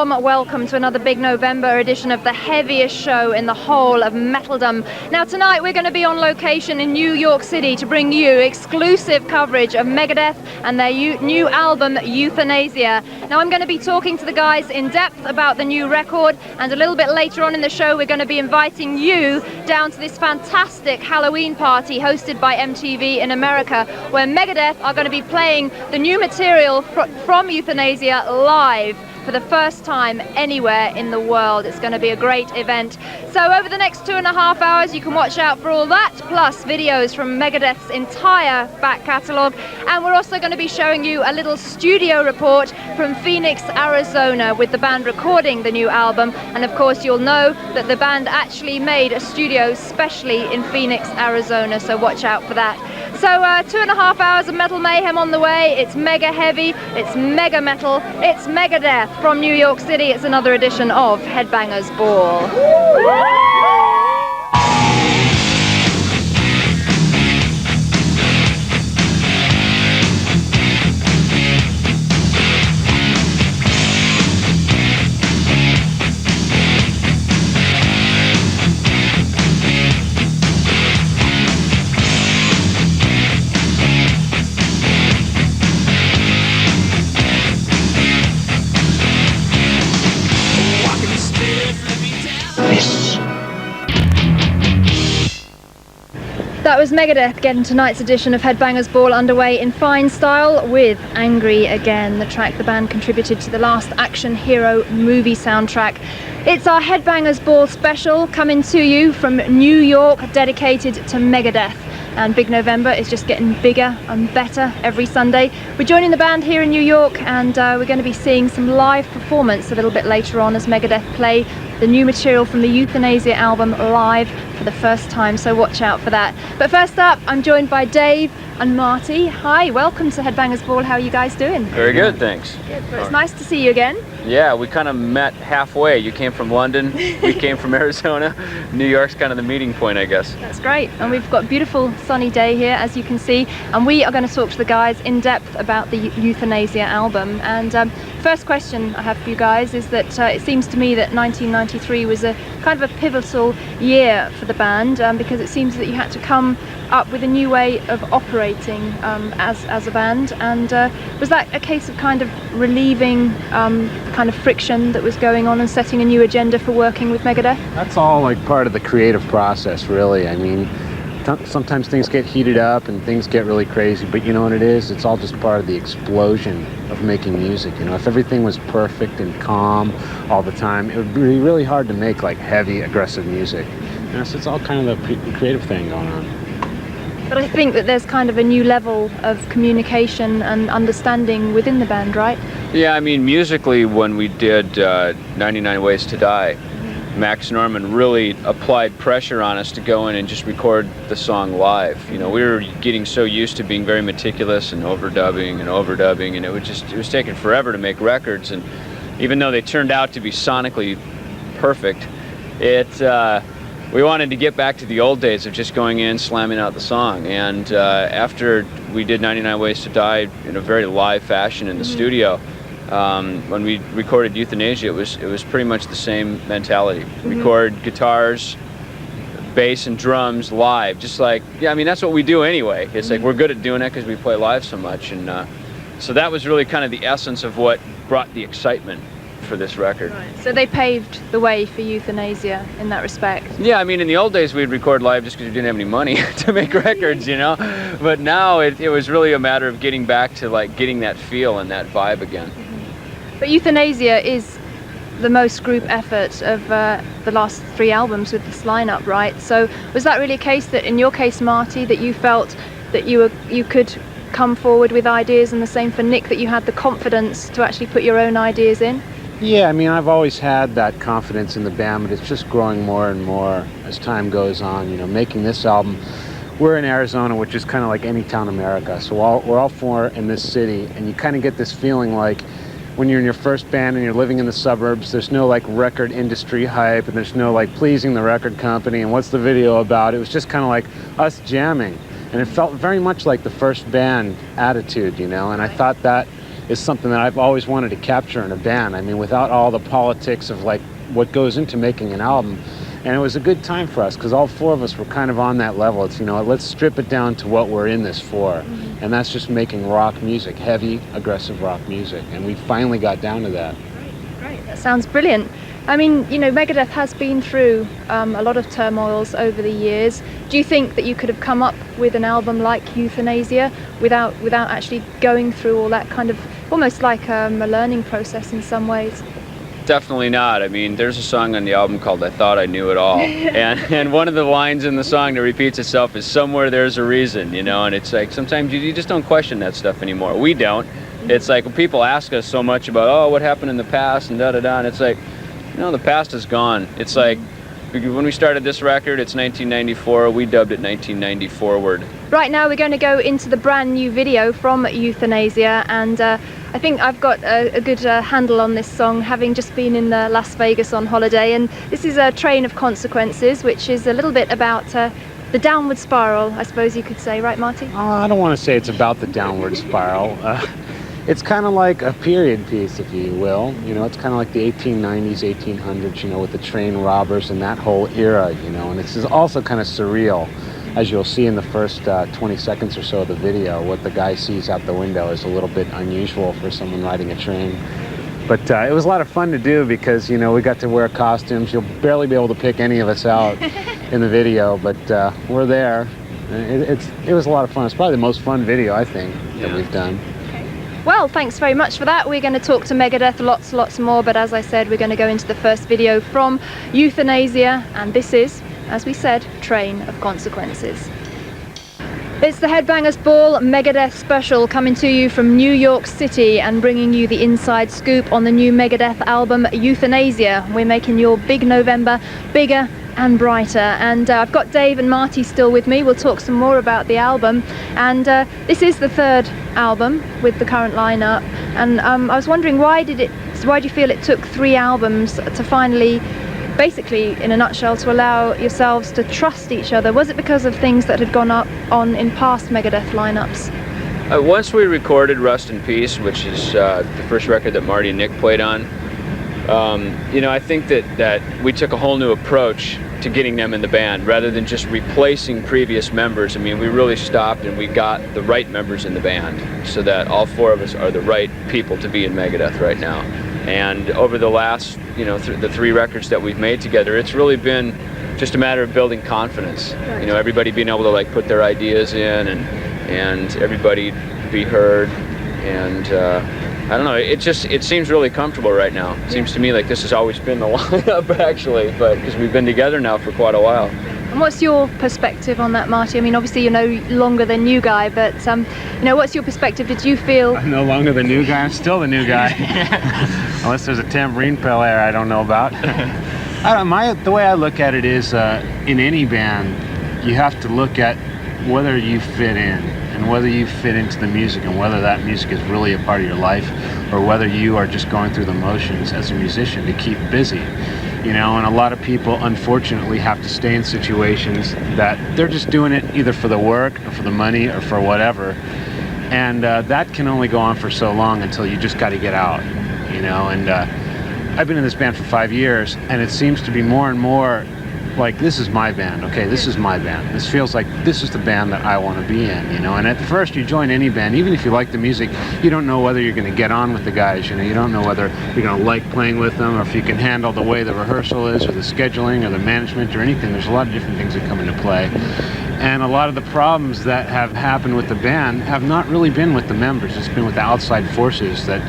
warm welcome to another big November edition of the heaviest show in the whole of Metaldom. Now tonight we're going to be on location in New York City to bring you exclusive coverage of Megadeth and their new album Euthanasia. Now I'm going to be talking to the guys in depth about the new record, and a little bit later on in the show we're going to be inviting you down to this fantastic Halloween party hosted by MTV in America, where Megadeth are going to be playing the new material from Euthanasia live for the first time anywhere in the world. It's going to be a great event. So over the next 2.5 hours you can watch out for all that, plus videos from Megadeth's entire back catalogue, and we're also going to be showing you a little studio report from Phoenix, Arizona, with the band recording the new album. And of course you'll know that the band actually made a studio specially in Phoenix, Arizona, so watch out for that. So 2.5 hours of metal mayhem on the way. It's mega heavy, it's mega metal, it's Megadeth from New York City. It's another edition of Headbangers Ball. That was Megadeth getting tonight's edition of Headbangers Ball underway in fine style with Angry Again, the track the band contributed to the last action hero movie soundtrack. It's our Headbangers Ball special coming to you from New York, dedicated to Megadeth. And Big November is just getting bigger and better every Sunday. We're joining the band here in New York, and we're going to be seeing some live performance a little bit later on as Megadeth play the new material from the Euthanasia album live for the first time, so watch out for that. But first up, I'm joined by Dave and Marty. Hi, welcome to Headbangers Ball. How are you guys doing? Very good, thanks. Good. Well, it's nice to see you again. Yeah, we kind of met halfway. You came from London, we came from Arizona. New York's kind of the meeting point, I guess. That's great. And we've got a beautiful sunny day here, as you can see. And we are going to talk to the guys in depth about the Euthanasia album. And first question I have for you guys is that it seems to me that 1993 was a kind of a pivotal year for the band, because it seems that you had to come up with a new way of operating as a band. And was that a case of kind of relieving kind of friction that was going on and setting a new agenda for working with Megadeth? That's all like part of the creative process, really. I mean, sometimes things get heated up and things get really crazy, but you know what it is? It's all just part of the explosion of making music. You know, if everything was perfect and calm all the time, it would be really hard to make like heavy, aggressive music. You know, so it's all kind of the creative thing going on. But I think that there's kind of a new level of communication and understanding within the band, right? Yeah, I mean, musically, when we did 99 Ways to Die, Max Norman really applied pressure on us to go in and just record the song live. You know, we were getting so used to being very meticulous and overdubbing, and it was taking forever to make records. And even though they turned out to be sonically perfect, we wanted to get back to the old days of just going in, slamming out the song. And after we did 99 Ways to Die in a very live fashion in the studio, when we recorded Euthanasia, it was pretty much the same mentality. Record guitars, bass, and drums live, just like, yeah, I mean, that's what we do anyway. It's like we're good at doing it because we play live so much. And so that was really kind of the essence of what brought the excitement for this record. Right. So they paved the way for Euthanasia in that respect. Yeah, I mean, in the old days we'd record live just because we didn't have any money to make records, you know. But now it was really a matter of getting back to like getting that feel and that vibe again. But Euthanasia is the most group effort of the last 3 albums with this lineup, right? So was that really a case that, in your case, Marty, that you felt that you could come forward with ideas, and the same for Nick, that you had the confidence to actually put your own ideas in? Yeah, I mean, I've always had that confidence in the band, but it's just growing more and more as time goes on. You know, making this album, we're in Arizona, which is kind of like any town in America. So we're all 4 in this city, and you kind of get this feeling like when you're in your first band and you're living in the suburbs, there's no like record industry hype, and there's no like pleasing the record company and what's the video about. It was just kind of like us jamming, and it felt very much like the first band attitude, you know. And I thought that is something that I've always wanted to capture in a band. I mean, without all the politics of like what goes into making an album. And it was a good time for us because all four of us were kind of on that level. It's, you know, let's strip it down to what we're in this for. And that's just making rock music, heavy, aggressive rock music. And we finally got down to that. Great, that sounds brilliant. I mean, you know, Megadeth has been through a lot of turmoils over the years. Do you think that you could have come up with an album like Euthanasia without actually going through all that kind of, almost like a learning process in some ways? Definitely not. I mean, there's a song on the album called I Thought I Knew It All. and one of the lines in the song that repeats itself is somewhere there's a reason, you know, and it's like sometimes you just don't question that stuff anymore. We don't. It's like when people ask us so much about, oh, what happened in the past and da-da-da, and it's like, you know, the past is gone. It's like when we started this record, it's 1994. We dubbed it 1990 Forward. Right now we're going to go into the brand new video from Euthanasia, and I think I've got a good handle on this song, having just been in Las Vegas on holiday. And this is a Train of Consequences, which is a little bit about the downward spiral, I suppose you could say, right, Marty? I don't want to say it's about the downward spiral. It's kind of like a period piece, if you will. You know, it's kind of like the 1890s, 1800s, you know, with the train robbers and that whole era, you know. And it's also kind of surreal, as you'll see in the first 20 seconds or so of the video. What the guy sees out the window is a little bit unusual for someone riding a train. But it was a lot of fun to do because, you know, we got to wear costumes. You'll barely be able to pick any of us out in the video, but we're there. It was a lot of fun. It's probably the most fun video, I think, that we've done. Well, thanks very much for that. We're going to talk to Megadeth lots more, but as I said, we're going to go into the first video from Euthanasia, and this is, as we said, Train of Consequences. It's the Headbangers Ball Megadeth special, coming to you from New York City and bringing you the inside scoop on the new Megadeth album Euthanasia. We're making your big November bigger and brighter, and I've got Dave and Marty still with me. We'll talk some more about the album, and this is the third album with the current lineup, and I was wondering, why do you feel it took 3 albums to finally, basically in a nutshell, to allow yourselves to trust each other? Was it because of things that had gone on in past Megadeth lineups? Once we recorded Rust in Peace, which is the first record that Marty and Nick played on, you know, I think that we took a whole new approach to getting them in the band rather than just replacing previous members. I mean, we really stopped and we got the right members in the band so that all 4 of us are the right people to be in Megadeth right now. And over the last, you know, the 3 records that we've made together, it's really been just a matter of building confidence. You know, everybody being able to like put their ideas in and everybody be heard, and I don't know, it seems really comfortable right now. It seems to me like this has always been the lineup, actually, but because we've been together now for quite a while. And what's your perspective on that, Marty? I mean, obviously you're no longer the new guy, but you know, what's your perspective? Did you feel... I'm no longer the new guy, I'm still the new guy. Unless there's a tambourine player I don't know about. The way I look at it is, in any band, you have to look at whether you fit in, and whether you fit into the music, and whether that music is really a part of your life, or whether you are just going through the motions as a musician to keep busy. You know, and a lot of people unfortunately have to stay in situations that they're just doing it either for the work or for the money or for whatever, and that can only go on for so long until you just got to get out, you know. And I've been in this band for 5 years, and it seems to be more and more like, this is my band, okay, this is my band. This feels like this is the band that I want to be in, you know. And at first you join any band, even if you like the music, you don't know whether you're going to get on with the guys, you know. You don't know whether you're going to like playing with them, or if you can handle the way the rehearsal is, or the scheduling, or the management, or anything. There's a lot of different things that come into play. And a lot of the problems that have happened with the band have not really been with the members. It's been with the outside forces that,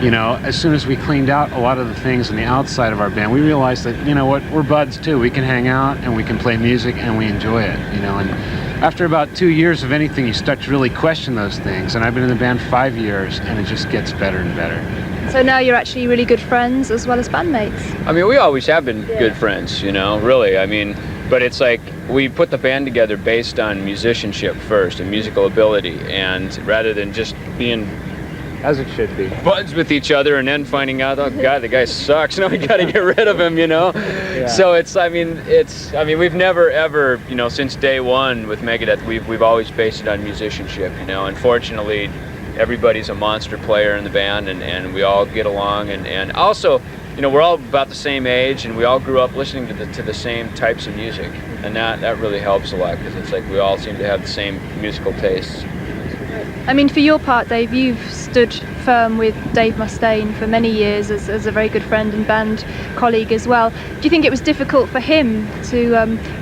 you know, as soon as we cleaned out a lot of the things on the outside of our band, we realized that, you know what, we're buds too. We can hang out and we can play music and we enjoy it, you know. And after about 2 years of anything, you start to really question those things. And I've been in the band 5 years, and it just gets better and better. So now you're actually really good friends as well as bandmates? I mean, we always have been good friends, you know, really. I mean, but it's like we put the band together based on musicianship first and musical ability, and rather than just being, as it should be, buds with each other and then finding out, oh God, the guy sucks, no, we got to get rid of him, you know. Yeah. So I mean, we've never ever, you know, since day one with Megadeth, we've always based it on musicianship, you know. Unfortunately, everybody's a monster player in the band, and we all get along, and also, you know, we're all about the same age, and we all grew up listening to the same types of music, and that really helps a lot, because it's like we all seem to have the same musical tastes. I mean, for your part, Dave, you've stood firm with Dave Mustaine for many years as a very good friend and band colleague as well. Do you think it was difficult for him to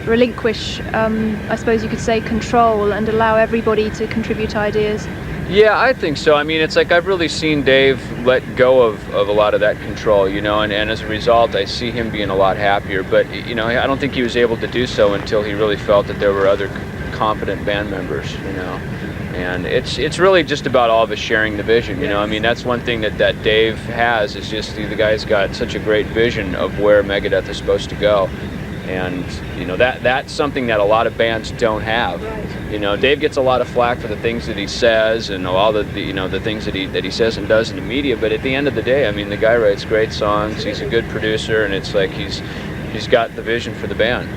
relinquish, I suppose you could say, control and allow everybody to contribute ideas? Yeah, I think so. I mean, it's like I've really seen Dave let go of a lot of that control, you know, and as a result, I see him being a lot happier. But, you know, I don't think he was able to do so until he really felt that there were other competent band members, you know. And it's really just about all of us sharing the vision, you know. I mean, that's one thing that Dave has, is just the guy's got such a great vision of where Megadeth is supposed to go. And, you know, that's something that a lot of bands don't have. You know, Dave gets a lot of flack for the things that he says and all the you know, the things that he says and does in the media, but at the end of the day, I mean, the guy writes great songs, he's a good producer, and it's like he's got the vision for the band.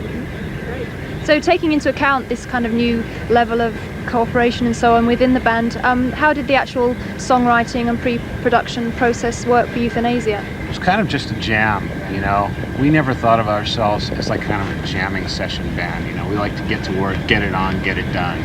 So taking into account this kind of new level of cooperation and so on within the band, how did the actual songwriting and pre-production process work for Euthanasia? It was kind of just a jam, you know. We never thought of ourselves as like kind of a jamming session band, you know. We like to get to work, get it on, get it done.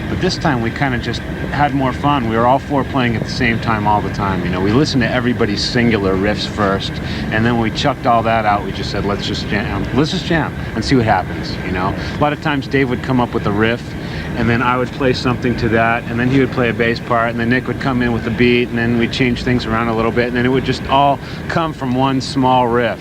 But this time we kind of just had more fun. We were all four playing at the same time all the time, you know. We listened to everybody's singular riffs first, and then when we chucked all that out, we just said, let's just jam and see what happens, you know. A lot of times Dave would come up with a riff, and then I would play something to that, and then he would play a bass part, and then Nick would come in with a beat, and then we'd change things around a little bit, and then it would just all come from one small riff.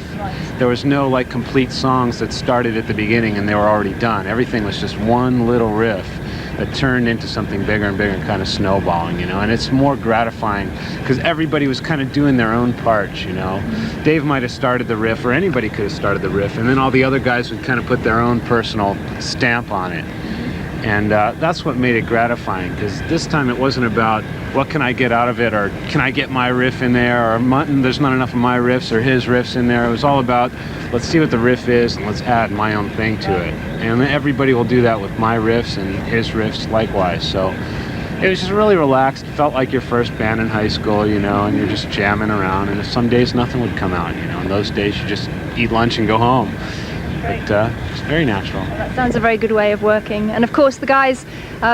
There was no like complete songs that started at the beginning and they were already done. Everything was just one little riff that turned into something bigger and bigger and kind of snowballing, you know. And it's more gratifying because everybody was kind of doing their own parts, you know. Dave might have started the riff, or anybody could have started the riff, and then all the other guys would kind of put their own personal stamp on it. And that's what made it gratifying, because this time it wasn't about what can I get out of it, or can I get my riff in there, or there's not enough of my riffs or his riffs in there. It was all about, let's see what the riff is and let's add my own thing to it. And then everybody will do that with my riffs and his riffs likewise. So it was just really relaxed. It felt like your first band in high school, you know, and you're just jamming around. And some days nothing would come out, you know. And those days you just eat lunch and go home. But it's very natural. Well, that sounds a very good way of working. And of course the guys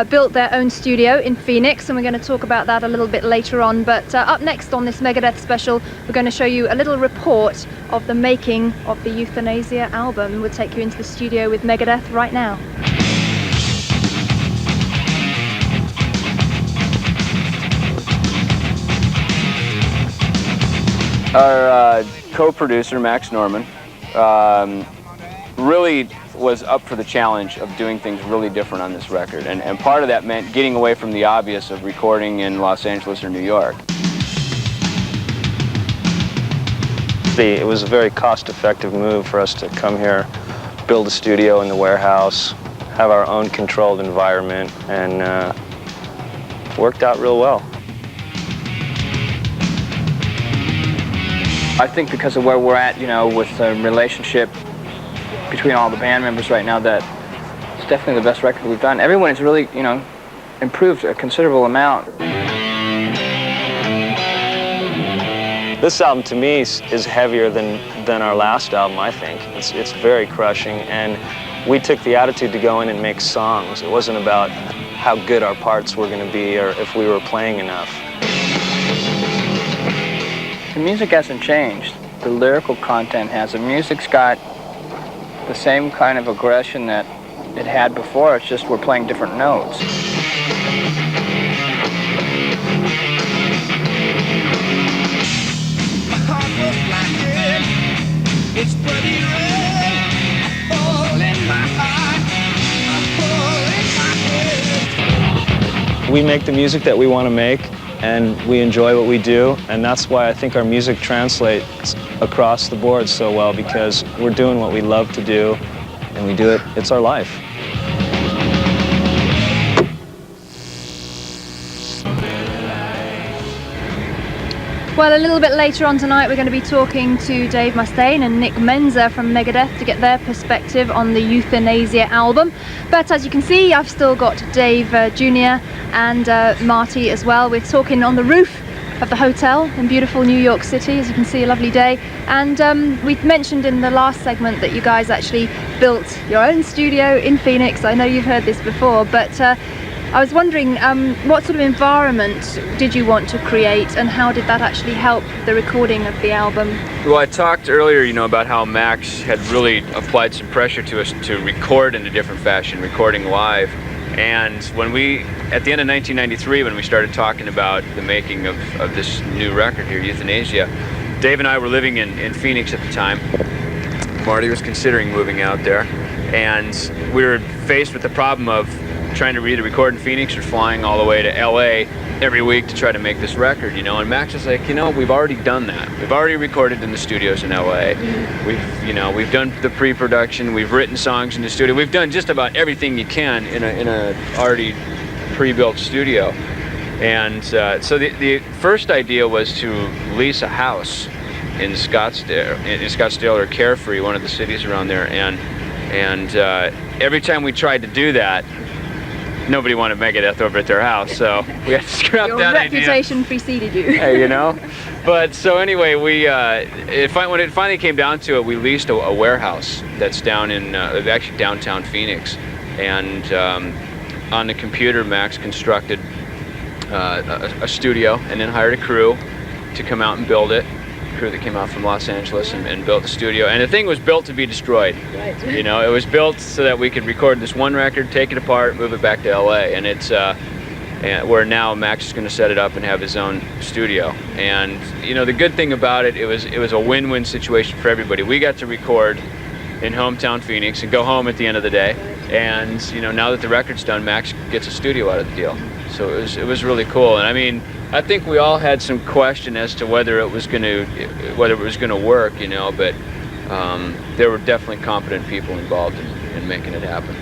built their own studio in Phoenix, and we're going to talk about that a little bit later on. But up next on this Megadeth special, we're going to show you a little report of the making of the Euthanasia album. We'll take you into the studio with Megadeth right now. Our co-producer, Max Norman, really was up for the challenge of doing things really different on this record, and part of that meant getting away from the obvious of recording in Los Angeles or New York. It was a very cost-effective move for us to come here, build a studio in the warehouse, have our own controlled environment, and worked out real well. I think because of where we're at, you know, with the relationship between all the band members right now, that it's definitely the best record we've done. Everyone has really, you know, improved a considerable amount. This album to me is heavier than our last album, I think. It's very crushing, and we took the attitude to go in and make songs. It wasn't about how good our parts were going to be or if we were playing enough. The music hasn't changed. The lyrical content has. The music's got the same kind of aggression that it had before. It's just we're playing different notes. It's pretty red, all in my heart, all in my head. We make the music that we want to make, and we enjoy what we do, and that's why I think our music translates across the board so well, because we're doing what we love to do, and we do it, it's our life. Well, a little bit later on tonight we're going to be talking to Dave Mustaine and Nick Menza from Megadeth to get their perspective on the Euthanasia album. But as you can see, I've still got Dave Jr. and Marty as well. We're talking on the roof of the hotel in beautiful New York City. As you can see, a lovely day. And we mentioned in the last segment that you guys actually built your own studio in Phoenix. I know you've heard this before, but I was wondering what sort of environment did you want to create, and how did that actually help the recording of the album? Well, I talked earlier, about how Max had really applied some pressure to us to record in a different fashion, recording live. And when at the end of 1993, when we started talking about the making of this new record here, Euthanasia, Dave and I were living in Phoenix at the time. Marty was considering moving out there, and we were faced with the problem of trying to either record in Phoenix or flying all the way to LA every week to try to make this record, and Max was like, we've already done that. We've already recorded in the studios in LA. We've done the pre-production, we've written songs in the studio, we've done just about everything you can in a already pre-built studio. And so the first idea was to lease a house in Scottsdale or Carefree, one of the cities around there, and every time we tried to do that, nobody wanted Megadeth over at their house, so we had to scrap that idea. Your reputation preceded you. Hey, But so anyway, when it finally came down to it, we leased a warehouse that's down in actually downtown Phoenix, and on the computer, Max constructed a studio and then hired a crew to come out and build it. Crew that came out from Los Angeles and built the studio, and the thing was built to be destroyed. Right. It was built so that we could record this one record, take it apart, move it back to LA, and it's where now Max is going to set it up and have his own studio. And the good thing about it was a win-win situation for everybody. We got to record in hometown Phoenix and go home at the end of the day, and now that the record's done, Max gets a studio out of the deal. So it was really cool. And I think we all had some question as to whether it was going to work, but there were definitely competent people involved in making it happen.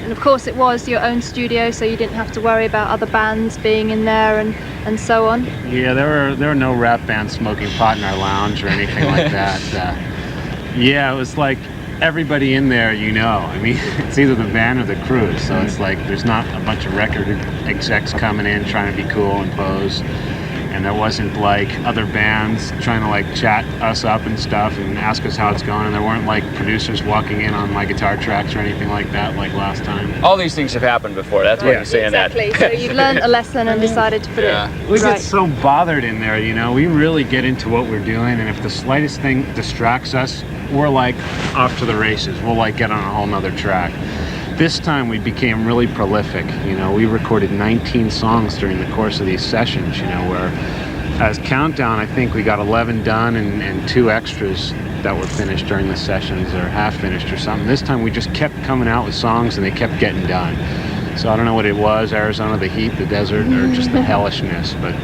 And of course, it was your own studio, so you didn't have to worry about other bands being in there and so on. Yeah, there were no rap bands smoking pot in our lounge or anything like that. Yeah, it was like everybody in there, it's either the band or the crew, so it's like there's not a bunch of record execs coming in trying to be cool and pose, and there wasn't like other bands trying to like chat us up and stuff and ask us how it's going, and there weren't like producers walking in on my guitar tracks or anything like that like last time. All these things have happened before, that's why you're saying exactly. that. So you've learned a lesson and decided to put it We right. get so bothered in there, we really get into what we're doing, and if the slightest thing distracts us, we're like off to the races. We'll like get on a whole nother track. This time we became really prolific. We recorded 19 songs during the course of these sessions, where as Countdown, I think we got 11 done and 2 extras that were finished during the sessions or half finished or something. This time we just kept coming out with songs and they kept getting done. So I don't know what it was, Arizona, the heat, the desert, or just the hellishness, but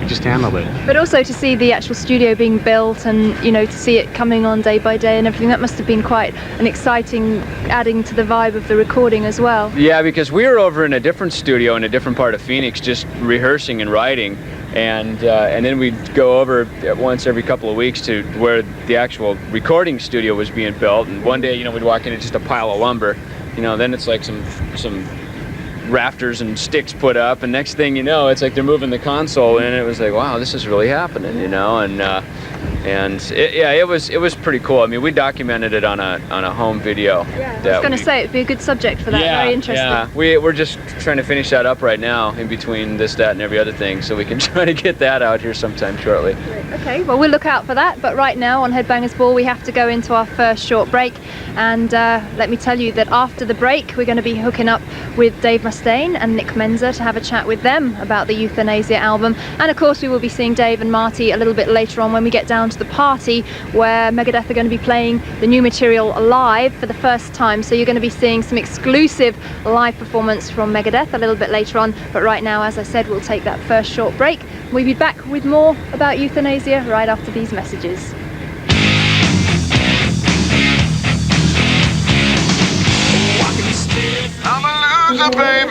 we just handled it. But also to see the actual studio being built and, to see it coming on day by day and everything, that must have been quite an exciting adding to the vibe of the recording as well. Yeah, because we were over in a different studio in a different part of Phoenix just rehearsing and writing, and then we'd go over once every couple of weeks to where the actual recording studio was being built, and one day, we'd walk in, it's just a pile of lumber. Then it's like some rafters and sticks put up, and next thing you know, it's like they're moving the console, and it was like, wow, this is really happening, it was pretty cool. We documented it on a home video. Yeah, I was going to say it'd be a good subject for that. Yeah, very interesting. Yeah, we're just trying to finish that up right now in between this, that, and every other thing, so we can try to get that out here sometime shortly. Okay, well, we'll look out for that, but right now on Headbangers Ball we have to go into our first short break, and let me tell you that after the break we're going to be hooking up with Dave Mustaine and Nick Menza to have a chat with them about the Euthanasia album, and of course we will be seeing Dave and Marty a little bit later on when we get down to the party where Megadeth are going to be playing the new material live for the first time, so you're going to be seeing some exclusive live performance from Megadeth a little bit later on. But right now, as I said, we'll take that first short break. We'll be back with more about Euthanasia right after these messages. I'm a loser, baby.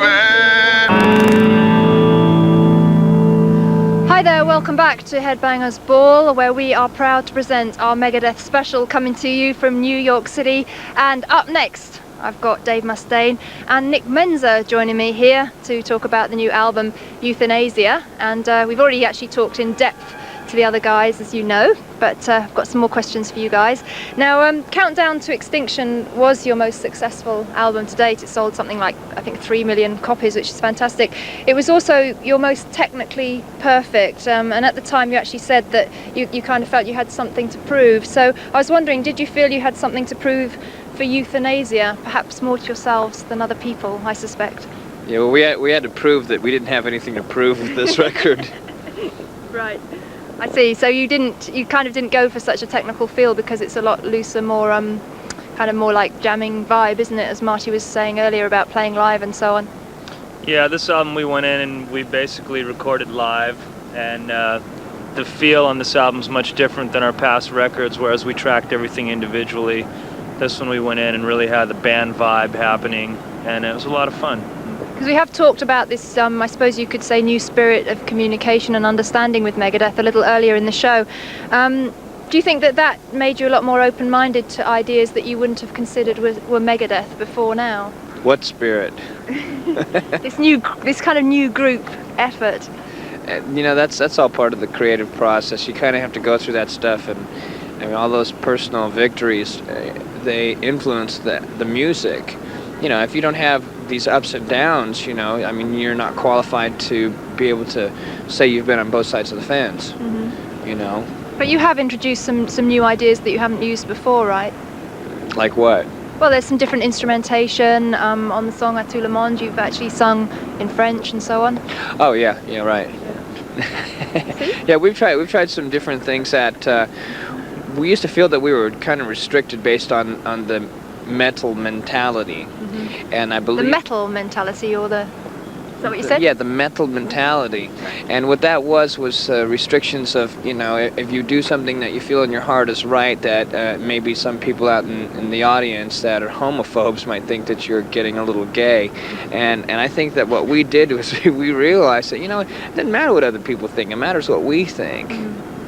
Hi there, welcome Welcome back to Headbangers Ball, where we are proud to present our Megadeth special coming to you from New York City. And up next, I've got Dave Mustaine and Nick Menza joining me here to talk about the new album, Euthanasia. And we've already actually talked in depth to the other guys, as you know, but I've got some more questions for you guys. Now, Countdown to Extinction was your most successful album to date. It sold something like, I think, 3 million copies, which is fantastic. It was also your most technically perfect, and at the time you actually said that you kind of felt you had something to prove. So I was wondering, did you feel you had something to prove for Euthanasia, perhaps more to yourselves than other people, I suspect? Yeah, well, we had to prove that we didn't have anything to prove with this record. Right. I see. So you kind of didn't go for such a technical feel because it's a lot looser, more kind of more like jamming vibe, isn't it? As Marty was saying earlier about playing live and so on. Yeah, this album we went in and we basically recorded live, and the feel on this album's much different than our past records, whereas we tracked everything individually. This one we went in and really had the band vibe happening, and it was a lot of fun. Because we have talked about this, I suppose you could say, new spirit of communication and understanding with Megadeth a little earlier in the show. Do you think that made you a lot more open-minded to ideas that you wouldn't have considered were Megadeth before now? What spirit? this kind of new group effort. You know, that's all part of the creative process. You kind of have to go through that stuff, and I mean, all those personal victories, they influence the music. You know, if you don't have these ups and downs, you know, I mean, you're not qualified to be able to say you've been on both sides of the fence, you know. But you have introduced some new ideas that you haven't used before, right? Like what? Well, there's some different instrumentation on the song "À tout le monde." You've actually sung in French and so on. Oh yeah, right. Yeah, we've tried some different things that we used to feel that we were kind of restricted based on the metal mentality, and I believe the metal mentality, or is that what you said? Yeah, the metal mentality, and what that was restrictions of, you know, if you do something that you feel in your heart is right, that maybe some people out in the audience that are homophobes might think that you're getting a little gay, and I think that what we did was we realized that, you know, it doesn't matter what other people think, it matters what we think.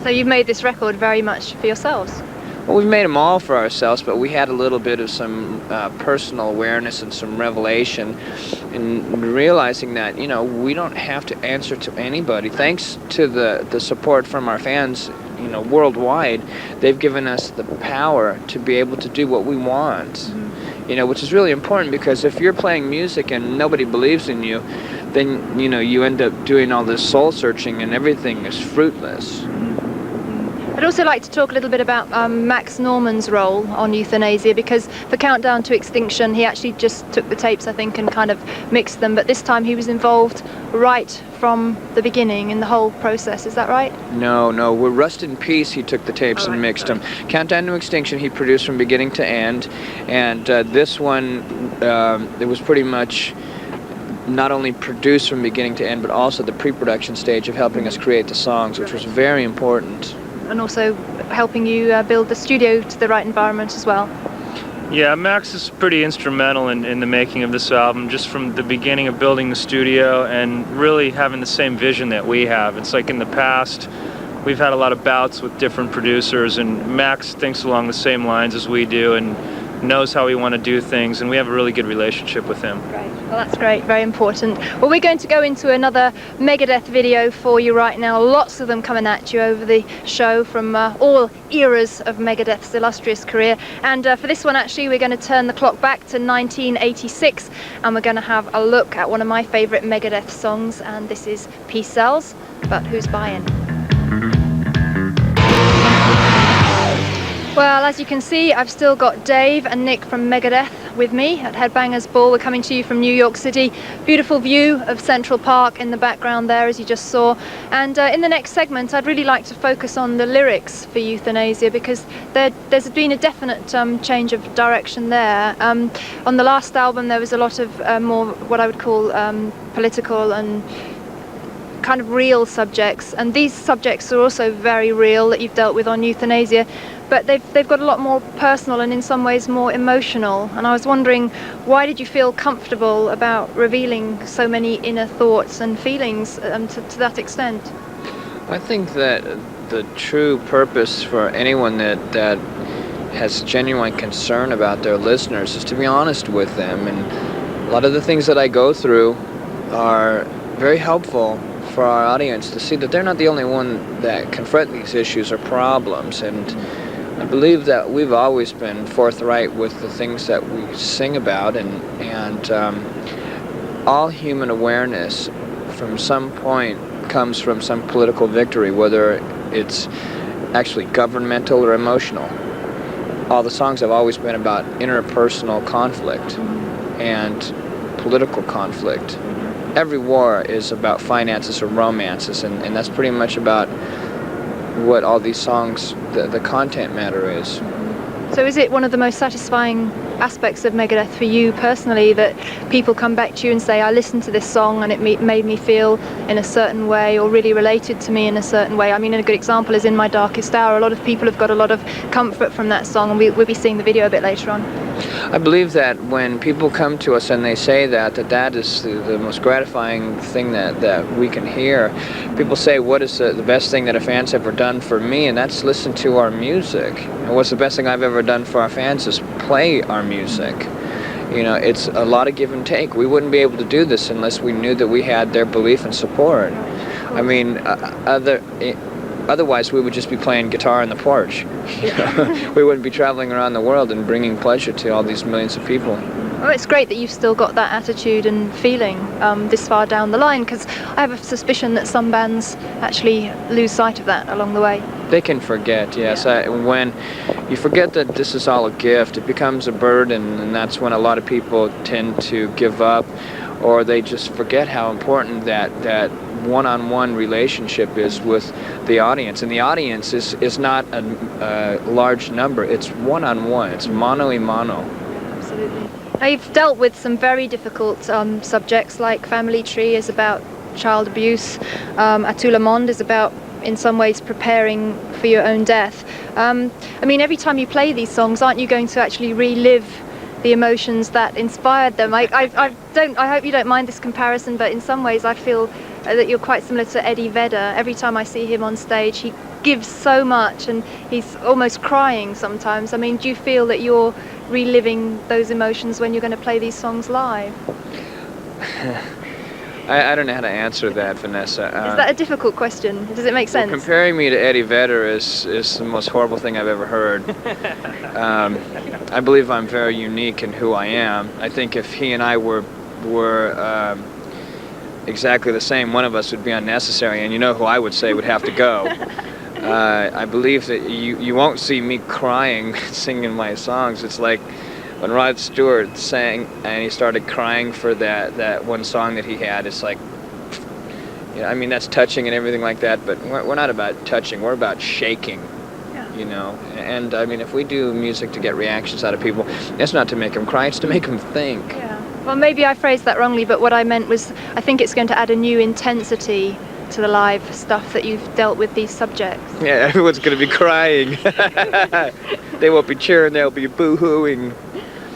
So you've made this record very much for yourselves? Well, we've made them all for ourselves, but we had a little bit of some personal awareness and some revelation in realizing that, you know, we don't have to answer to anybody. Thanks to the support from our fans, you know, worldwide, they've given us the power to be able to do what we want, you know, which is really important, because if you're playing music and nobody believes in you, then, you know, you end up doing all this soul searching and everything is fruitless. I'd also like to talk a little bit about Max Norman's role on Euthanasia, because for Countdown to Extinction he actually just took the tapes, I think, and kind of mixed them, but this time he was involved right from the beginning in the whole process. Is that right? No, with Rust in Peace he took the tapes and mixed them. Countdown to Extinction he produced from beginning to end, and this one it was pretty much not only produced from beginning to end, but also the pre-production stage of helping us create the songs, which was very important. And also helping you build the studio to the right environment as well. Yeah, Max is pretty instrumental in the making of this album, just from the beginning of building the studio and really having the same vision that we have. It's like in the past, we've had a lot of bouts with different producers, and Max thinks along the same lines as we do and knows how we want to do things, and we have a really good relationship with him. Great. Well, that's great. Very important. Well, we're going to go into another Megadeth video for you right now. Lots of them coming at you over the show from all eras of Megadeth's illustrious career. And for this one, actually, we're going to turn the clock back to 1986, and we're going to have a look at one of my favorite Megadeth songs, and this is Peace Sells, but who's buying? Well, as you can see, I've still got Dave and Nick from Megadeth with me at Headbangers Ball. We're coming to you from New York City. Beautiful view of Central Park in the background there, as you just saw. And in the next segment, I'd really like to focus on the lyrics for Euthanasia, because there's been a definite change of direction there. On the last album, there was a lot of more what I would call political and kind of real subjects, and these subjects are also very real that you've dealt with on Euthanasia, but they've got a lot more personal and in some ways more emotional. And I was wondering, why did you feel comfortable about revealing so many inner thoughts and feelings to that extent? I think that the true purpose for anyone that has genuine concern about their listeners is to be honest with them. And a lot of the things that I go through are very helpful for our audience to see that they're not the only one that confront these issues or problems. And I believe that we've always been forthright with the things that we sing about, and all human awareness from some point comes from some political victory, whether it's actually governmental or emotional. All the songs have always been about interpersonal conflict and political conflict. Every war is about finances or romances, and that's pretty much about what all these songs, the content matter is. So is it one of the most satisfying aspects of Megadeth for you personally that people come back to you and say, I listened to this song and it made me feel in a certain way or really related to me in a certain way? I mean, a good example is In My Darkest Hour. A lot of people have got a lot of comfort from that song, and we'll be seeing the video a bit later on. I believe that when people come to us and they say that is the most gratifying thing that we can hear. People say, what is the best thing that a fan's ever done for me? And that's listen to our music. And what's the best thing I've ever done for our fans is play our music. You know, it's a lot of give and take. We wouldn't be able to do this unless we knew that we had their belief and support. I mean, otherwise we would just be playing guitar on the porch. You know? We wouldn't be traveling around the world and bringing pleasure to all these millions of people. Well, it's great that you've still got that attitude and feeling this far down the line, because I have a suspicion that some bands actually lose sight of that along the way. They can forget, yes. When you forget that this is all a gift, it becomes a burden, and that's when a lot of people tend to give up, or they just forget how important that one-on-one relationship is with the audience. And the audience is not a large number. It's one-on-one. It's mano-a-mano. Absolutely. Now, you've dealt with some very difficult subjects, like Family Tree is about child abuse, A Tout le Monde is about, in some ways, preparing for your own death. I mean, every time you play these songs, aren't you going to actually relive the emotions that inspired them? I hope you don't mind this comparison, but in some ways I feel that you're quite similar to Eddie Vedder. Every time I see him on stage, he gives so much and he's almost crying sometimes. I mean, do you feel that you're reliving those emotions when you're going to play these songs live? I don't know how to answer that, Vanessa. Is that a difficult question? Does it make sense? Well, comparing me to Eddie Vedder is the most horrible thing I've ever heard. I believe I'm very unique in who I am. I think if he and I were exactly the same, one of us would be unnecessary, and you know who I would say would have to go. I believe that you won't see me crying singing my songs. It's like when Rod Stewart sang and he started crying for that one song that he had. It's like, you know, I mean, that's touching and everything like that, but we're not about touching, we're about shaking. Yeah. You know, and I mean, if we do music to get reactions out of people, it's not to make them cry, it's to make them think. Yeah. Well, maybe I phrased that wrongly, but what I meant was I think it's going to add a new intensity to the live stuff that you've dealt with these subjects. Yeah, everyone's going to be crying. They won't be cheering, they'll be boo-hooing.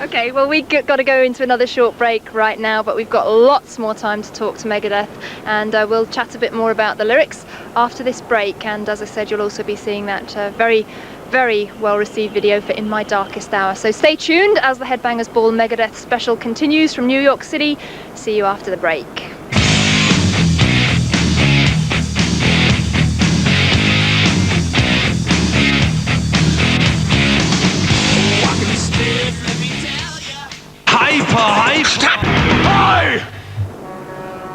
Okay, well, we've got to go into another short break right now, but we've got lots more time to talk to Megadeth, and we'll chat a bit more about the lyrics after this break. And as I said, you'll also be seeing that very well-received video for In My Darkest Hour. So stay tuned as the Headbangers Ball Megadeth special continues from New York City. See you after the break.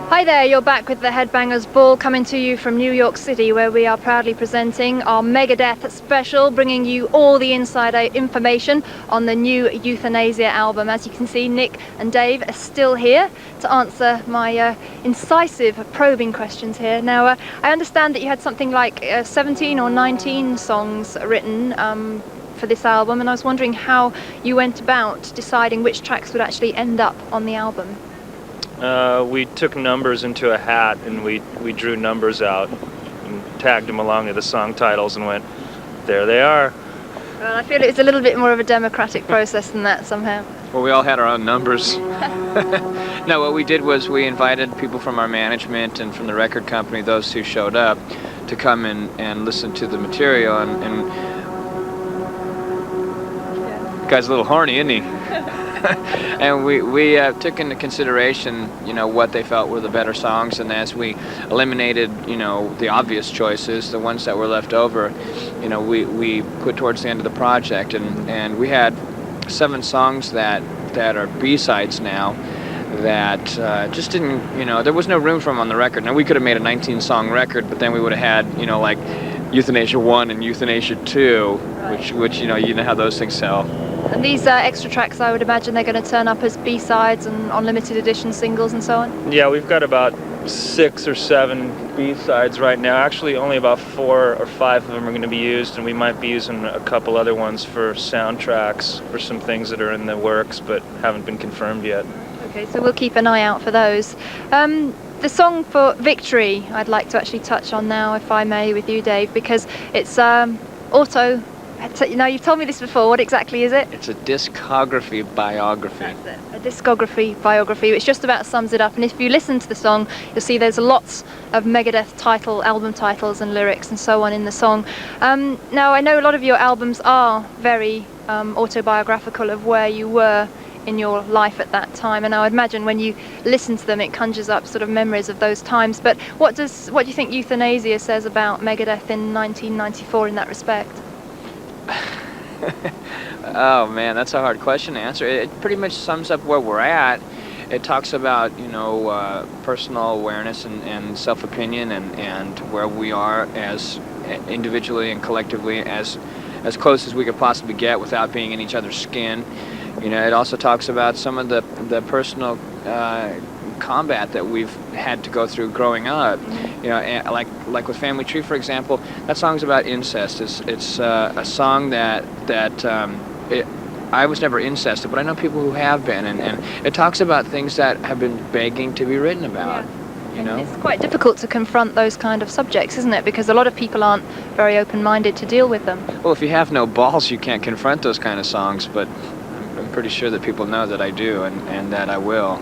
Hi there, you're back with the Headbangers Ball, coming to you from New York City, where we are proudly presenting our Megadeth special, bringing you all the insider information on the new Euthanasia album. As you can see, Nick and Dave are still here to answer my incisive, probing questions here. Now, I understand that you had something like 17 or 19 songs written for this album, and I was wondering how you went about deciding which tracks would actually end up on the album. We took numbers into a hat and we drew numbers out and tagged them along to the song titles and went, there they are. Well, I feel it's a little bit more of a democratic process than that somehow. Well, we all had our own numbers. No, what we did was we invited people from our management and from the record company, those who showed up, to come and listen to the material, and the guy's a little horny, isn't he? And we took into consideration, you know, what they felt were the better songs, and as we eliminated, you know, the obvious choices, the ones that were left over, you know, we put towards the end of the project, and we had 7 songs that are B-sides now that just didn't, you know, there was no room for them on the record. Now we could have made a 19-song record, but then we would have had, you know, like Euthanasia 1 and Euthanasia 2, which you know how those things sell. And these extra tracks, I would imagine they're going to turn up as B-sides and on limited edition singles and so on? Yeah, we've got about 6 or 7 B-sides right now. Actually, only about 4 or 5 of them are going to be used, and we might be using a couple other ones for soundtracks for some things that are in the works but haven't been confirmed yet. Okay, so we'll keep an eye out for those. The song for Victory, I'd like to actually touch on now, if I may, with you, Dave, because it's auto. Now, you've told me this before. What exactly is it? It's a discography biography. That's it. A discography biography, which just about sums it up. And if you listen to the song, you'll see there's lots of Megadeth album titles and lyrics and so on in the song. Now, I know a lot of your albums are very autobiographical of where you were in your life at that time, and I would imagine when you listen to them it conjures up sort of memories of those times. But what do you think Euthanasia says about Megadeth in 1994 in that respect? Oh man, that's a hard question to answer. It pretty much sums up where we're at. It talks about, you know, personal awareness and self-opinion, and where we are as individually and collectively as close as we could possibly get without being in each other's skin. You know, it also talks about some of the personal combat that we've had to go through growing up. You know, and like with Family Tree, for example, that song's about incest. It's a song that I was never incested, but I know people who have been, and it talks about things that have been begging to be written about. Yeah. You know, it's quite difficult to confront those kind of subjects, isn't it? Because a lot of people aren't very open-minded to deal with them. well, if you have no balls, you can't confront those kind of songs. But I'm pretty sure that people know that I do, and that I will.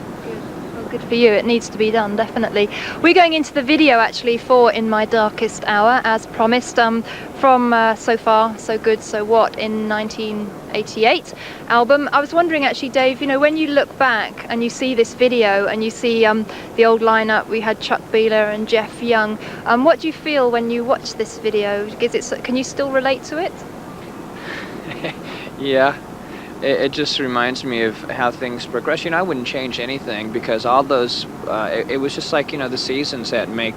Good for you. It needs to be done, definitely. We're going into the video actually for In My Darkest Hour, as promised, from So Far, So Good, So What in 1988 album. I was wondering actually, Dave, you know, when you look back and you see this video and you see the old lineup, we had Chuck Beeler and Jeff Young, what do you feel when you watch this video? Can you still relate to it? Yeah. It just reminds me of how things progress. You know, I wouldn't change anything, because all those, it was just like, you know, the seasons that make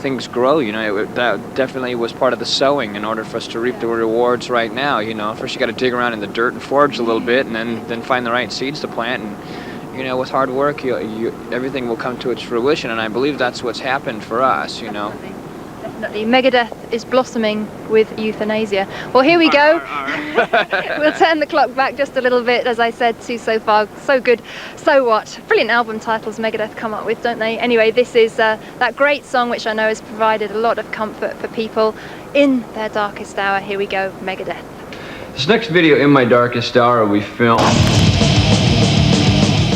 things grow. You know, that definitely was part of the sowing in order for us to reap the rewards right now. You know, first you got to dig around in the dirt and forage a little bit, and then find the right seeds to plant. And, you know, with hard work, everything will come to its fruition. And I believe that's what's happened for us, you know. Definitely. Megadeth is blossoming with Euthanasia. Well, here we go. We'll turn the clock back just a little bit, as I said, to So Far, So Good, So What. Brilliant album titles Megadeth come up with, don't they? Anyway, this is that great song which I know has provided a lot of comfort for people in their darkest hour. Here we go, Megadeth. This next video, In My Darkest Hour, we filmed.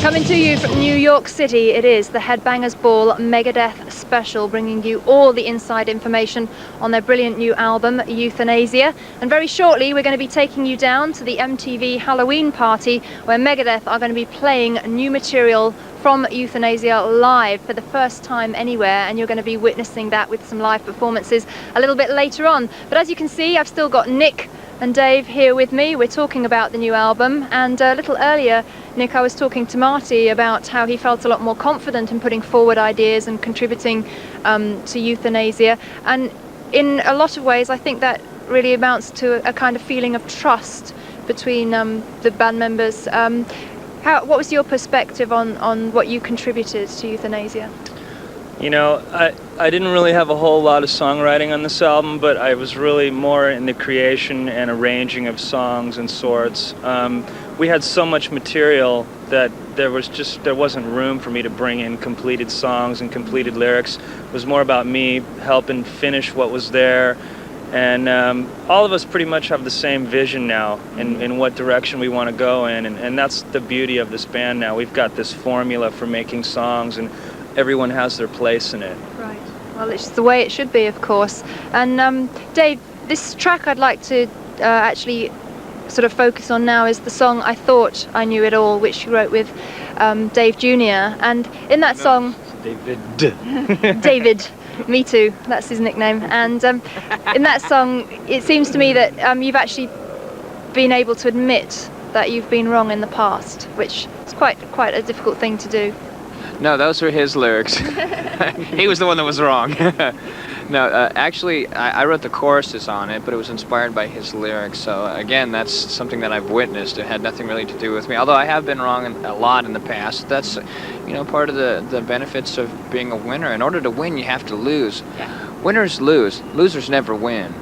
Coming to you from New York City, it is the Headbangers Ball Megadeth special, bringing you all the inside information on their brilliant new album, Euthanasia. And very shortly, we're going to be taking you down to the MTV Halloween party, where Megadeth are going to be playing new material from Euthanasia live for the first time anywhere, and you're going to be witnessing that with some live performances a little bit later on. But as you can see, I've still got Nick and Dave here with me. We're talking about the new album, and a little earlier, Nick, I was talking to Marty about how he felt a lot more confident in putting forward ideas and contributing to Euthanasia, and in a lot of ways I think that really amounts to a kind of feeling of trust between the band members. What was your perspective on what you contributed to Euthanasia? You know, I didn't really have a whole lot of songwriting on this album, but I was really more in the creation and arranging of songs and sorts. We had so much material that there wasn't room for me to bring in completed songs and completed lyrics. It was more about me helping finish what was there. And all of us pretty much have the same vision now in what direction we want to go in, and that's the beauty of this band now. We've got this formula for making songs, and everyone has their place in it. Right. Well, it's the way it should be, of course. And Dave, this track I'd like to actually sort of focus on now is the song I Thought I Knew It All, which you wrote with Dave Jr. And in that song... David. David. Me too, that's his nickname. And in that song, it seems to me that you've actually been able to admit that you've been wrong in the past, which is quite a difficult thing to do. No, those were his lyrics. He was the one that was wrong. No, actually, I wrote the choruses on it, but it was inspired by his lyrics. So again, that's something that I've witnessed. It had nothing really to do with me. Although I have been wrong a lot in the past. That's, part of the benefits of being a winner. In order to win, you have to lose. Yeah. Winners lose. Losers never win.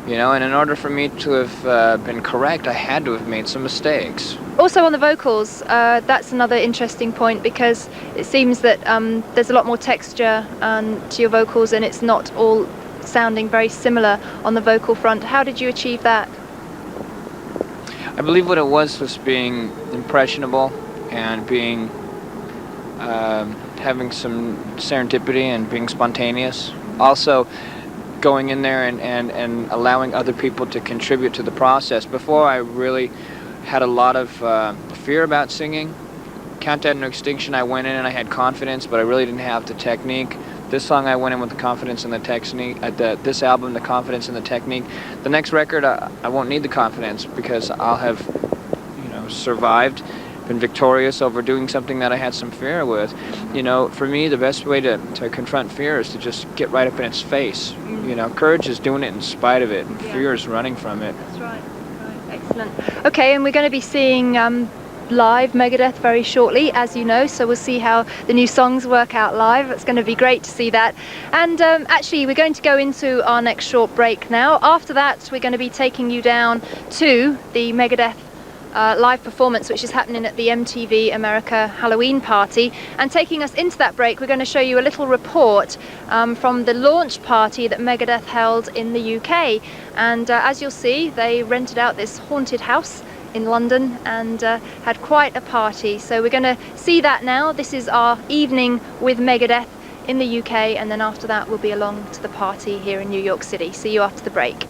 And in order for me to have been correct, I had to have made some mistakes. Also on the vocals, that's another interesting point, because it seems that there's a lot more texture to your vocals, and it's not all sounding very similar on the vocal front. How did you achieve that? I believe what it was being impressionable and being having some serendipity and being spontaneous. Also, going in there and allowing other people to contribute to the process. Before, I really had a lot of fear about singing. Countdown to Extinction, I went in and I had confidence, but I really didn't have the technique. This song, I went in with the confidence and the technique. This album, the confidence and the technique. The next record, I won't need the confidence, because I'll have, survived, been victorious over doing something that I had some fear with. For me, the best way to confront fear is to just get right up in its face. Courage is doing it in spite of it, and fear is running from it. That's right. Excellent. Okay, and we're going to be seeing live Megadeth very shortly, as you know, so we'll see how the new songs work out live. It's going to be great to see that. And actually, we're going to go into our next short break now. After that, we're going to be taking you down to the Megadeth live performance, which is happening at the MTV America Halloween party. And taking us into that break, we're going to show you a little report from the launch party that Megadeth held in the UK. And as you'll see, they rented out this haunted house in London and had quite a party. So we're going to see that now. This is our evening with Megadeth in the UK, and then after that we'll be along to the party here in New York City. See you after the break.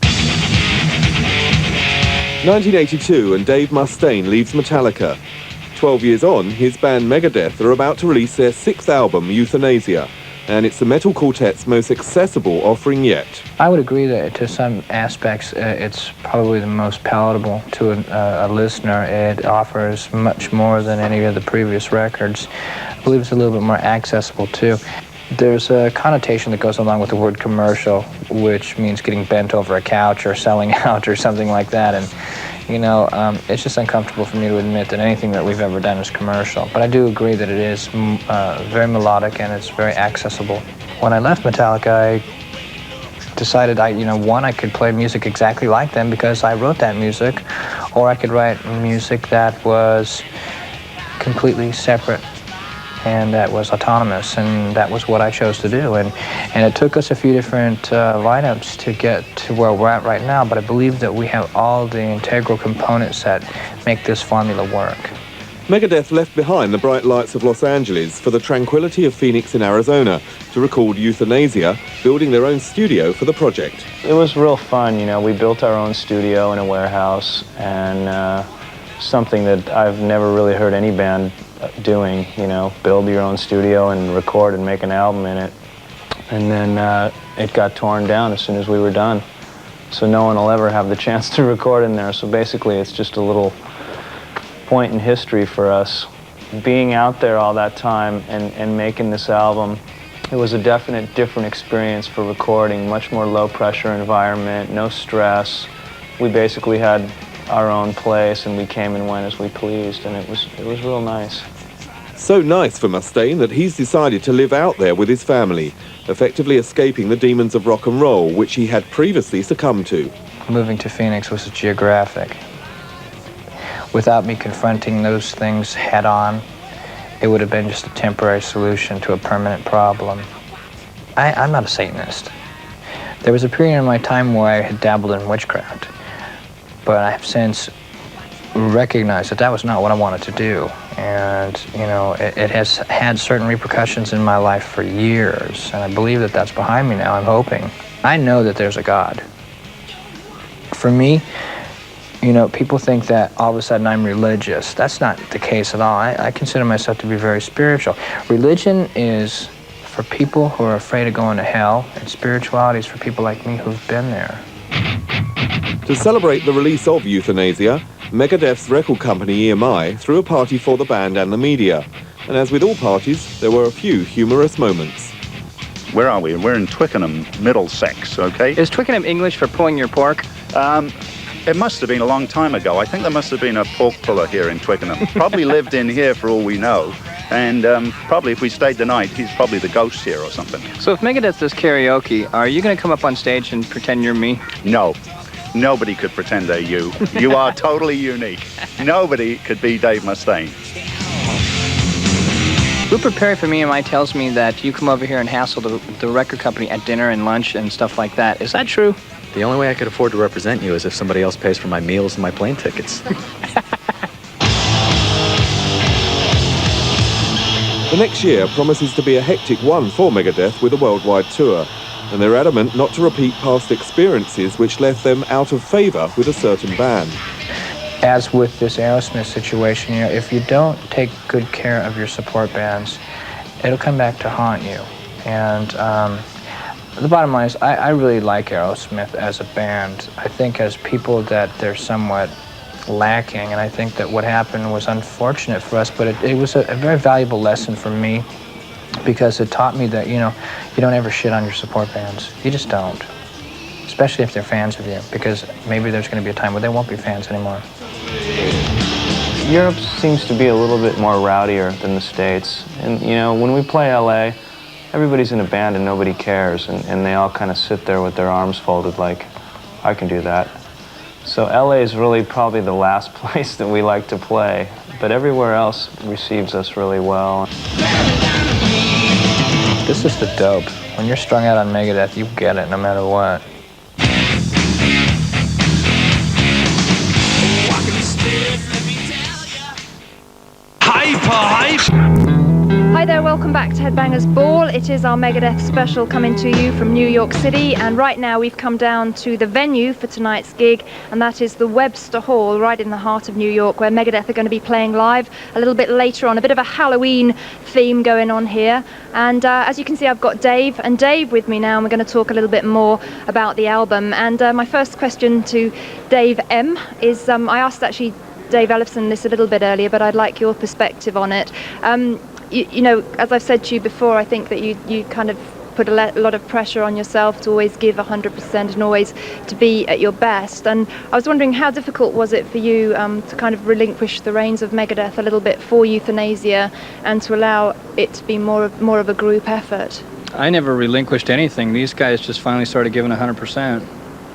1982, and Dave Mustaine leaves Metallica. 12 years on, his band Megadeth are about to release their 6th album, Euthanasia, and it's the metal quartet's most accessible offering yet. I would agree that to some aspects it's probably the most palatable to a listener. It offers much more than any of the previous records. I believe it's a little bit more accessible too. There's a connotation that goes along with the word commercial, which means getting bent over a couch or selling out or something like that. And it's just uncomfortable for me to admit that anything that we've ever done is commercial. But I do agree that it is very melodic and it's very accessible. When I left Metallica, I decided I could play music exactly like them because I wrote that music, or I could write music that was completely separate and that was autonomous, and that was what I chose to do. And it took us a few different lineups to get to where we're at right now, but I believe that we have all the integral components that make this formula work. Megadeth left behind the bright lights of Los Angeles for the tranquility of Phoenix in Arizona to record Euthanasia, building their own studio for the project. It was real fun, we built our own studio in a warehouse, and something that I've never really heard any band doing, build your own studio and record and make an album in it. And then it got torn down as soon as we were done. So no one will ever have the chance to record in there. So basically it's just a little point in history for us. Being out there all that time and making this album, it was a definite different experience for recording, much more low pressure environment, no stress. We basically had our own place and we came and went as we pleased, and it was real nice. So nice for Mustaine that he's decided to live out there with his family, effectively escaping the demons of rock and roll, which he had previously succumbed to. Moving to Phoenix was geographic. Without me confronting those things head on, it would have been just a temporary solution to a permanent problem. I'm not a Satanist. There was a period in my time where I had dabbled in witchcraft, but I have since recognized that that was not what I wanted to do. And, you know, it has had certain repercussions in my life for years, and I believe that that's behind me now, I'm hoping. I know that there's a God. For me, you know, people think that all of a sudden I'm religious. That's not the case at all. I consider myself to be very spiritual. Religion is for people who are afraid of going to hell, and spirituality is for people like me who've been there. To celebrate the release of Euthanasia, Megadeth's record company EMI threw a party for the band and the media. And as with all parties, there were a few humorous moments. Where are we? We're in Twickenham, Middlesex, okay? Is Twickenham English for pulling your pork? It must have been a long time ago. I think there must have been a pork puller here in Twickenham. Probably lived in here for all we know. And probably if we stayed the night, he's probably the ghost here or something. So if Megadeth does karaoke, are you going to come up on stage and pretend you're me? No. Nobody could pretend they're you. You are totally unique. Nobody could be Dave Mustaine. Rupert Perry from EMI tells me that you come over here and hassle the record company at dinner and lunch and stuff like that. Is that true? The only way I could afford to represent you is if somebody else pays for my meals and my plane tickets. The next year promises to be a hectic one for Megadeth with a worldwide tour, and they're adamant not to repeat past experiences which left them out of favour with a certain band. As with this Aerosmith situation, you know, if you don't take good care of your support bands, it'll come back to haunt you. And the bottom line is, I really like Aerosmith as a band. I think as people that they're somewhat lacking, and I think that what happened was unfortunate for us, but it was a very valuable lesson for me, because it taught me that, you know, you don't ever shit on your support bands. You just don't. Especially if they're fans of you, because maybe there's going to be a time where they won't be fans anymore. Europe seems to be a little bit more rowdier than the States. And, you know, when we play LA, everybody's in a band and nobody cares, and they all kind of sit there with their arms folded like, I can do that. So LA is really probably the last place that we like to play, but everywhere else receives us really well. This is the dope. When you're strung out on Megadeth, you get it no matter what. Hi there, welcome back to Headbangers Ball. It is our Megadeth special coming to you from New York City, and right now we've come down to the venue for tonight's gig, and that is the Webster Hall right in the heart of New York, where Megadeth are going to be playing live a little bit later on. A bit of a Halloween theme going on here, and as you can see, I've got Dave with me now, and we're going to talk a little bit more about the album. And my first question to Dave M is, I asked actually Dave Ellefson this a little bit earlier, but I'd like your perspective on it. You know, as I've said to you before, I think that you kind of put a lot of pressure on yourself to always give 100% and always to be at your best. And I was wondering, how difficult was it for you to kind of relinquish the reins of Megadeth a little bit for Euthanasia and to allow it to be more of a group effort? I never relinquished anything. These guys just finally started giving 100%.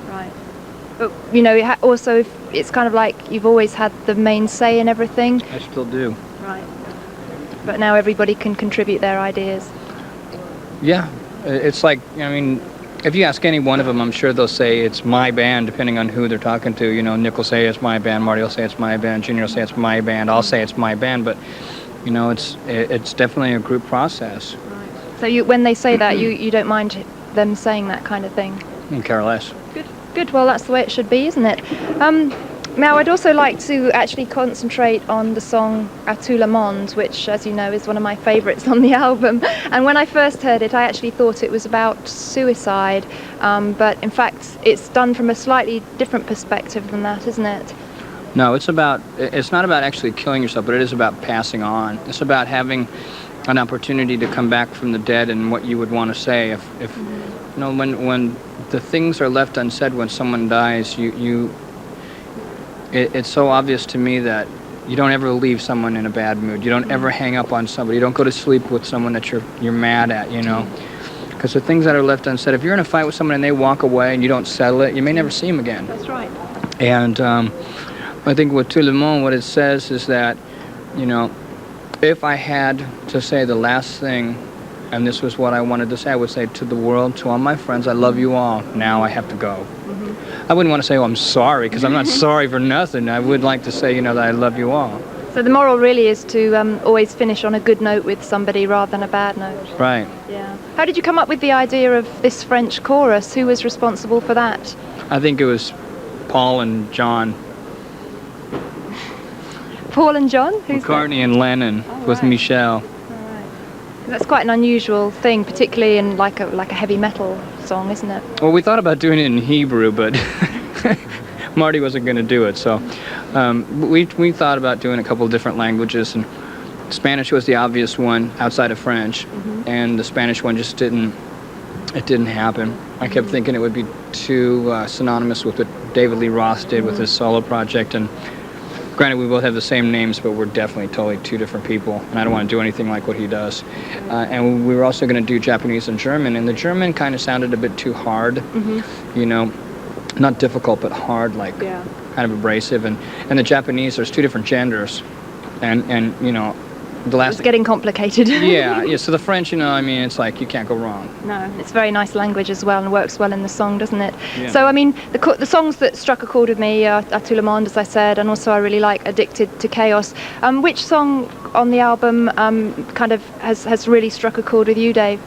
Right. But, you know, also it's kind of like you've always had the main say in everything. I still do. Right. But now everybody can contribute their ideas. Yeah, it's like, I mean, if you ask any one of them, I'm sure they'll say it's my band, depending on who they're talking to. You know, Nick will say it's my band, Marty will say it's my band, Junior will say it's my band, I'll say it's my band, but, you know, it's definitely a group process. Right. So when they say that, you don't mind them saying that kind of thing? And care less. Good. Well, that's the way it should be, isn't it? Now, I'd also like to actually concentrate on the song À tout le monde, which, as you know, is one of my favourites on the album. And when I first heard it, I actually thought it was about suicide. But in fact, it's done from a slightly different perspective than that, isn't it? No, it's not about actually killing yourself, but it is about passing on. It's about having an opportunity to come back from the dead and what you would want to say. If you know, when the things are left unsaid when someone dies, it's so obvious to me that you don't ever leave someone in a bad mood. You don't ever hang up on somebody. You don't go to sleep with someone that you're mad at, you know. Because the things that are left unsaid, if you're in a fight with someone and they walk away and you don't settle it, you may never see them again. That's right. And I think with Tout le monde, what it says is that, you know, if I had to say the last thing, and this was what I wanted to say, I would say to the world, to all my friends, I love you all. Now I have to go. I wouldn't want to say, oh, I'm sorry, because I'm not sorry for nothing. I would like to say, you know, that I love you all. So the moral really is to always finish on a good note with somebody rather than a bad note. Right. Yeah. How did you come up with the idea of this French chorus? Who was responsible for that? I think it was Paul and John. Paul and John? Who's McCartney and Lennon with Michel. That's quite an unusual thing, particularly in like a heavy metal song, isn't it? Well, we thought about doing it in Hebrew, but Marty wasn't going to do it. So we thought about doing a couple of different languages, and Spanish was the obvious one outside of French, and the Spanish one just didn't happen. I kept thinking it would be too synonymous with what David Lee Roth did with his solo project, and granted, we both have the same names, but we're definitely totally two different people, and I don't want to do anything like what he does. And we were also going to do Japanese and German, and the German kind of sounded a bit too hard, you know, not difficult, but hard, like kind of abrasive. And the Japanese, there's two different genders, and you know, the last... It's getting complicated. yeah, so the French, you know, I mean, it's like you can't go wrong. No, it's very nice language as well and works well in the song, doesn't it? Yeah. So, I mean, the songs that struck a chord with me are Tout le monde, as I said, and also I really like Addicted to Chaos. Which song on the album kind of has really struck a chord with you, Dave?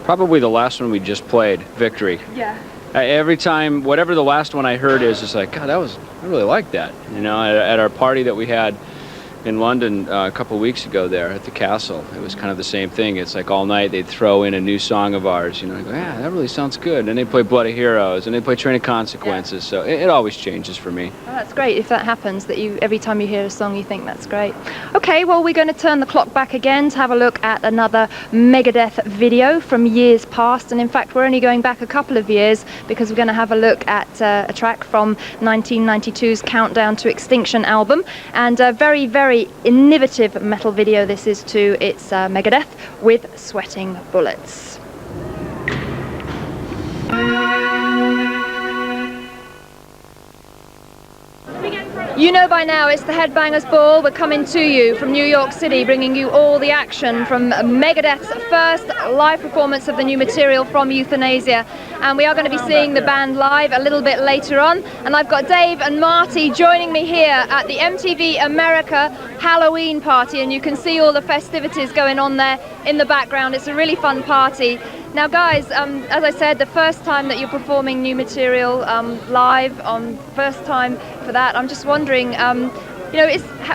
Probably the last one we just played, Victory. Yeah. Every time, whatever the last one I heard is, it's like, God, I really like that. You know, at our party that we had in London a couple of weeks ago there at the Castle, it was kind of the same thing. It's like all night they'd throw in a new song of ours, you know, and I go, yeah, that really sounds good. And they play Blood of Heroes, and they play Train of Consequences, so it always changes for me. Oh, that's great if that happens, that every time you hear a song you think that's great. Okay, well, we're going to turn the clock back again to have a look at another Megadeth video from years past, and in fact we're only going back a couple of years because we're going to have a look at a track from 1992's Countdown to Extinction album, and a very, very innovative metal video this is too. It's Megadeth with Sweating Bullets. You know by now it's the Headbangers Ball. We're coming to you from New York City, bringing you all the action from Megadeth's first live performance of the new material from Euthanasia. And we are going to be seeing the band live a little bit later on. And I've got Dave and Marty joining me here at the MTV America Halloween party. And you can see all the festivities going on there in the background. It's a really fun party. Now guys, as I said, the first time that you're performing new material live, first time for that, I'm just wondering, you know,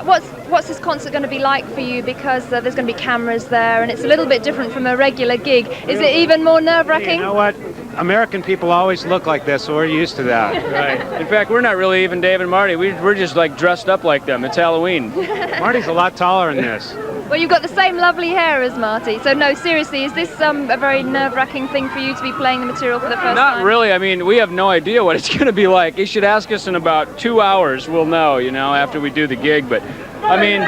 what's this concert going to be like for you, because there's going to be cameras there and it's a little bit different from a regular gig. Is it even more nerve-wracking? You know what? American people always look like this, so we're used to that. Right. In fact, we're not really even Dave and Marty. We're just like dressed up like them. It's Halloween. Marty's a lot taller in this. Well, you've got the same lovely hair as Marty. So no, seriously, is this a very nerve-wracking thing for you to be playing the material for the first time? Not really. I mean, we have no idea what it's going to be like. You should ask us in about 2 hours. We'll know, you know, after we do the gig. But, I mean,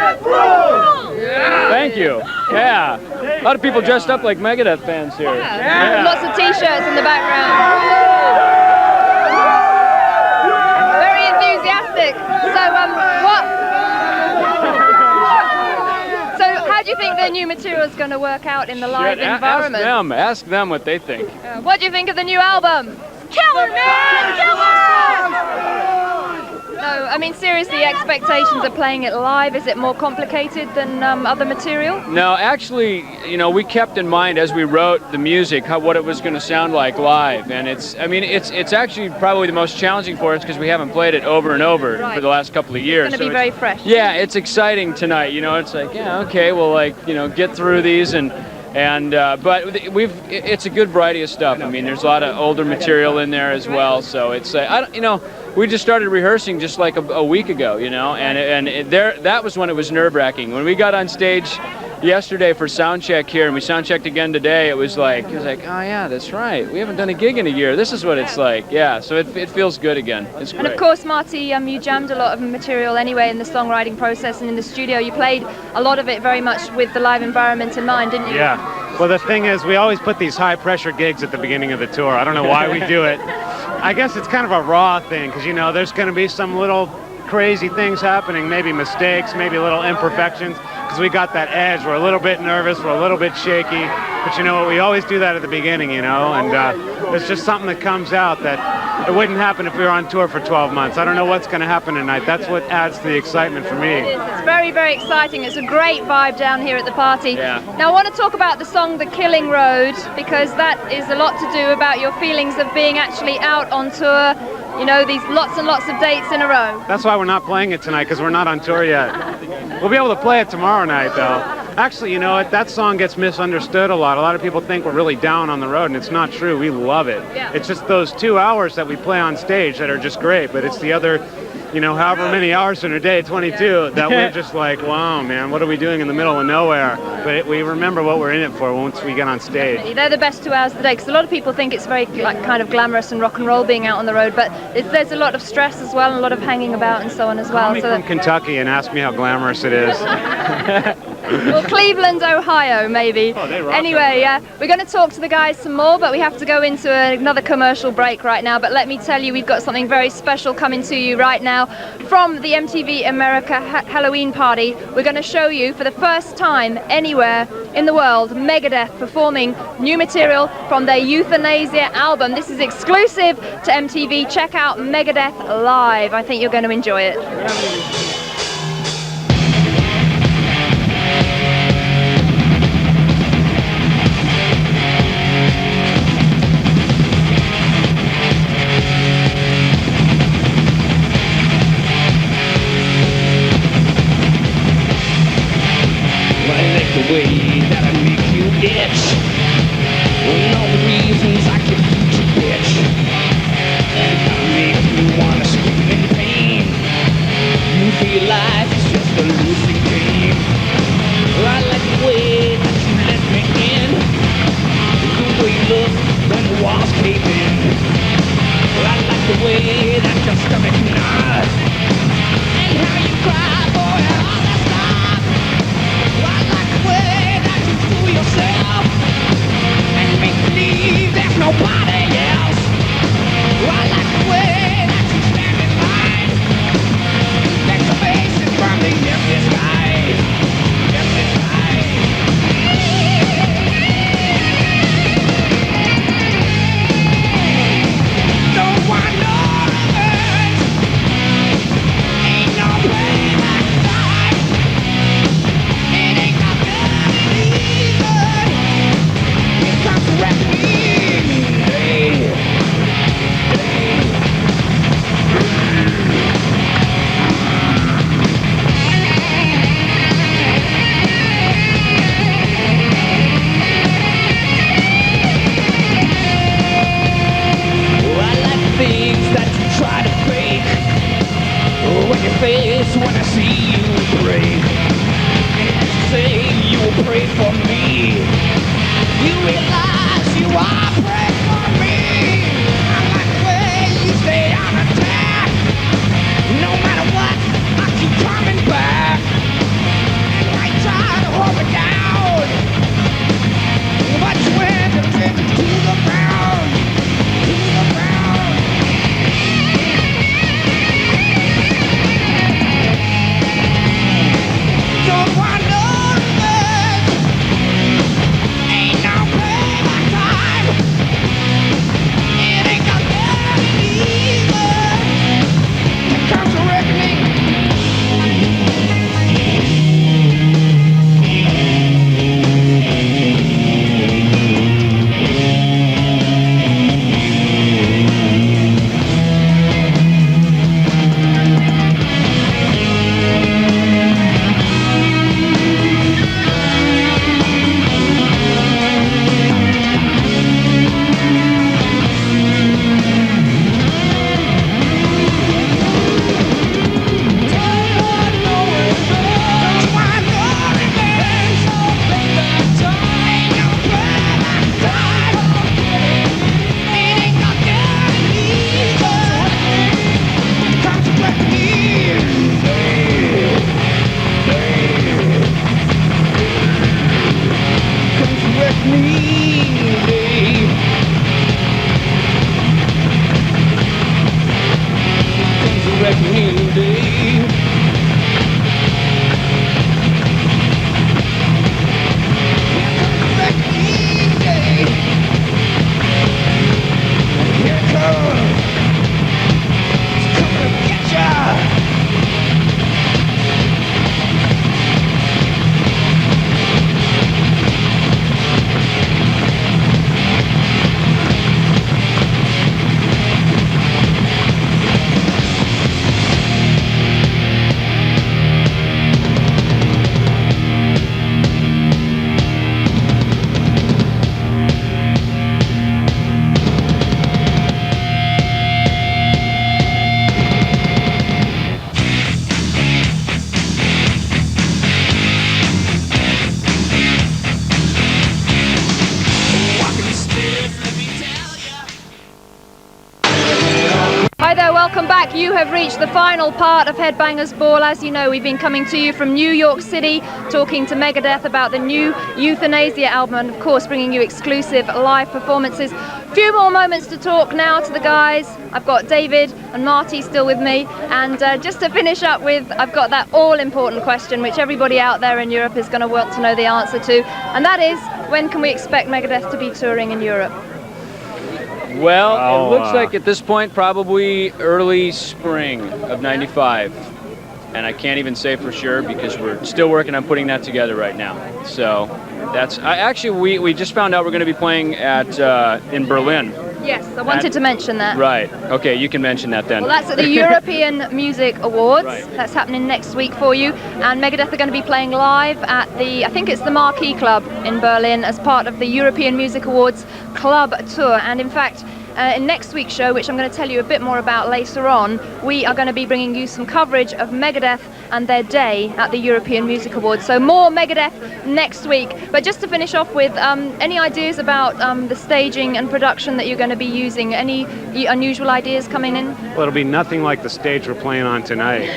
thank you. Yeah. A lot of people dressed up like Megadeth fans here. Yeah. Lots of T-shirts in the background. Very enthusiastic. How do you think the new material is going to work out in the live environment? Ask them what they think. What do you think of the new album? Killer, man! Killer! No, I mean seriously, expectations of playing it live, is it more complicated than other material? No, actually, you know, we kept in mind as we wrote the music what it was going to sound like live, and it's actually probably the most challenging for us because we haven't played it over and over for the last couple of years. It's going to be very fresh. Yeah, it's exciting tonight. You know, it's like, yeah, okay, we'll like, you know, get through these but it's a good variety of stuff. I mean, there's a lot of older material in there as well, so it's you know, we just started rehearsing just like a week ago, you know, and that was when it was nerve-wracking. When we got on stage yesterday for sound check here, and we sound checked again today, it was like, oh yeah, that's right. We haven't done a gig in a year. This is what it's like. Yeah, so it feels good again. It's great. And of course, Marty, you jammed a lot of material anyway in the songwriting process and in the studio. You played a lot of it very much with the live environment in mind, didn't you? Yeah. Well, the thing is, we always put these high-pressure gigs at the beginning of the tour. I don't know why we do it. I guess it's kind of a raw thing, because, you know, there's going to be some little crazy things happening, maybe mistakes, maybe little imperfections, because we got that edge. We're a little bit nervous, we're a little bit shaky, but you know what, we always do that at the beginning, you know, and it's just something that comes out that it wouldn't happen if we were on tour for 12 months. I don't know what's going to happen tonight. That's what adds to the excitement for me. It is. It's very, very exciting. It's a great vibe down here at the party. Yeah. Now I want to talk about the song The Killing Road, because that is a lot to do about your feelings of being actually out on tour, you know, these lots and lots of dates in a row. That's why we're not playing it tonight, because we're not on tour yet. We'll be able to play it tomorrow night, though. Actually, you know what? That song gets misunderstood a lot. A lot of people think we're really down on the road, and it's not true. We love it. Yeah. It's just those 2 hours that we play on stage that are just great, but it's the other, you know, however many hours in a day, 22, that we're just like, wow, man, what are we doing in the middle of nowhere? But we remember what we're in it for once we get on stage. They're the best 2 hours of the day, because a lot of people think it's very like kind of glamorous and rock and roll being out on the road, but there's a lot of stress as well and a lot of hanging about and so on as well. Call me from Kentucky and ask me how glamorous it is. Well, Cleveland, Ohio, maybe. Oh, they rock Anyway, we're going to talk to the guys some more, but we have to go into another commercial break right now. But let me tell you, we've got something very special coming to you right now from the MTV America Halloween party. We're going to show you for the first time anywhere in the world Megadeth performing new material from their Euthanasia album. This is exclusive to MTV. Check out Megadeth live. I think you're going to enjoy it. The way that I make you itch, and all the reasons I give you to bitch, and I make you wanna scream in pain. You feel life is just a losing game. I like the way that you let me in, the way you look when the walls cave in. I like the way that your stomach nods, and how you cry for it all that stuff. I like the way that you fool yourself and make believe there's nobody else. I like the way that you stand in line, excavation from the empty sky, empty sky. No one knows it. Ain't no payback time. It ain't got nothing even. It comes to wreck me. Hey, I like things that you try to fake. When your face when I see you break. And you say you will pray for me. You realize you are praying for me. I like the way you stay on attack. No matter what, I keep coming back. And I try to hold it down, but you end up taking to the ground, to the ground. Don't want no revenge. Ain't no payback time. It ain't got nothing even. Here comes a reckoning. Here it comes. welcome back. You have reached the final part of Headbangers Ball. As you know, we've been coming to you from New York City, talking to Megadeth about the new Euthanasia album, and of course bringing you exclusive live performances. Few more moments to talk now to the guys. I've got David and Marty still with me, and just to finish up with, I've got that all-important question which everybody out there in Europe is going to want to know the answer to, and that is, when can we expect Megadeth to be touring in Europe? Well, it looks like at this point probably early spring of '95, and I can't even say for sure because we're still working on putting that together right now. So that's actually we just found out we're going to be playing at in Berlin. Yes, I wanted to mention that. Right. Okay, you can mention that then. Well, that's at the European Music Awards. Right. That's happening next week for you. And Megadeth are going to be playing live at the, I think it's the Marquee Club in Berlin, as part of the European Music Awards Club Tour. And in fact, in next week's show, which I'm going to tell you a bit more about later on, we are going to be bringing you some coverage of Megadeth and their day at the European Music Awards. So more Megadeth next week. But just to finish off with, any ideas about the staging and production that you're going to be using? Any unusual ideas coming in? Well, it'll be nothing like the stage we're playing on tonight.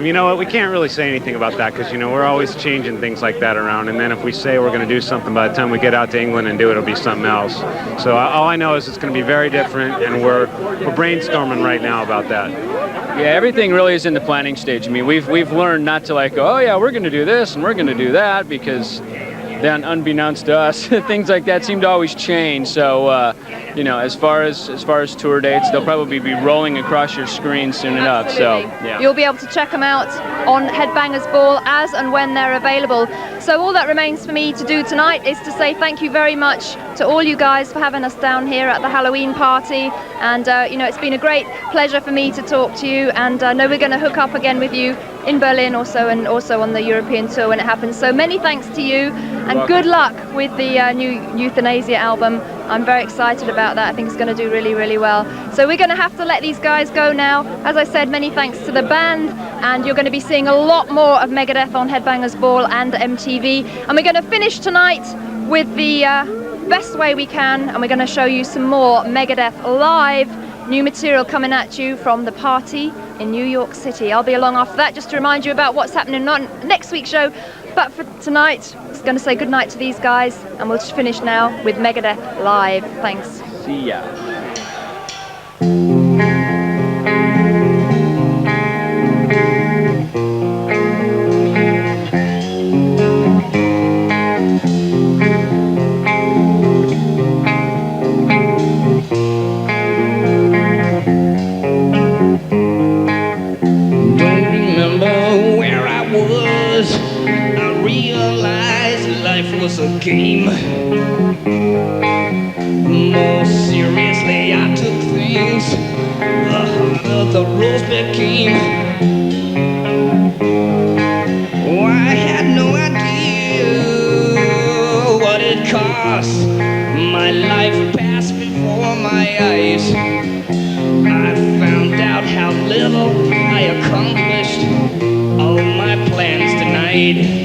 You know what, we can't really say anything about that because, you know, we're always changing things like that around, and then if we say we're going to do something, by the time we get out to England and do it, it'll be something else. So all I know is it's going to be very different, and we're brainstorming right now about that. Yeah, everything really is in the planning stage. I mean, we've learned not to like go, oh yeah, we're going to do this and we're going to do that, because then unbeknownst to us, things like that seem to always change. So, you know, as far as tour dates, they'll probably be rolling across your screen soon enough. So, yeah. You'll be able to check them out on Headbangers Ball as and when they're available. So all that remains for me to do tonight is to say thank you very much to all you guys for having us down here at the Halloween party. And, you know, it's been a great pleasure for me to talk to you. And I know we're going to hook up again with you in Berlin also, and also on the European tour when it happens. So many thanks to you, and good luck with the new Euthanasia album. I'm very excited about that. I think it's going to do really, really well. So we're going to have to let these guys go now. As I said, many thanks to the band, and you're going to be seeing a lot more of Megadeth on Headbangers Ball and MTV. And we're going to finish tonight with the best way we can, and we're going to show you some more Megadeth live. New material coming at you from the party in New York City. I'll be along after that just to remind you about what's happening on next week's show. But for tonight, I'm just going to say goodnight to these guys, and we'll just finish now with Megadeth live. Thanks. See ya. Was a game. More seriously I took things, the harder the rules became. Oh, I had no idea what it cost. My life passed before my eyes. I found out how little I accomplished, all my plans denied.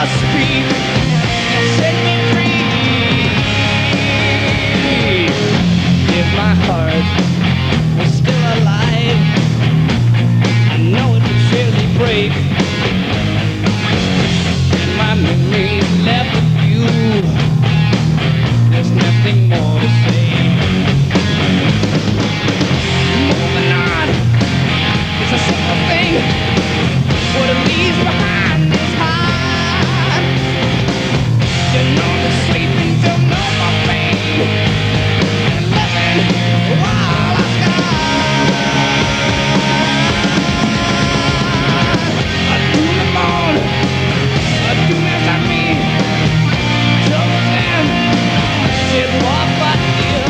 Speak, set me free. If my heart was still alive, I know it would surely break. And my memories left with you, there's nothing more to say. Moving on, it's a simple thing. What it leaves behind is hard. You know the sleeping till no more pain, and living while I sky. I do the moon, I do as I mean. Till then, it's what but you.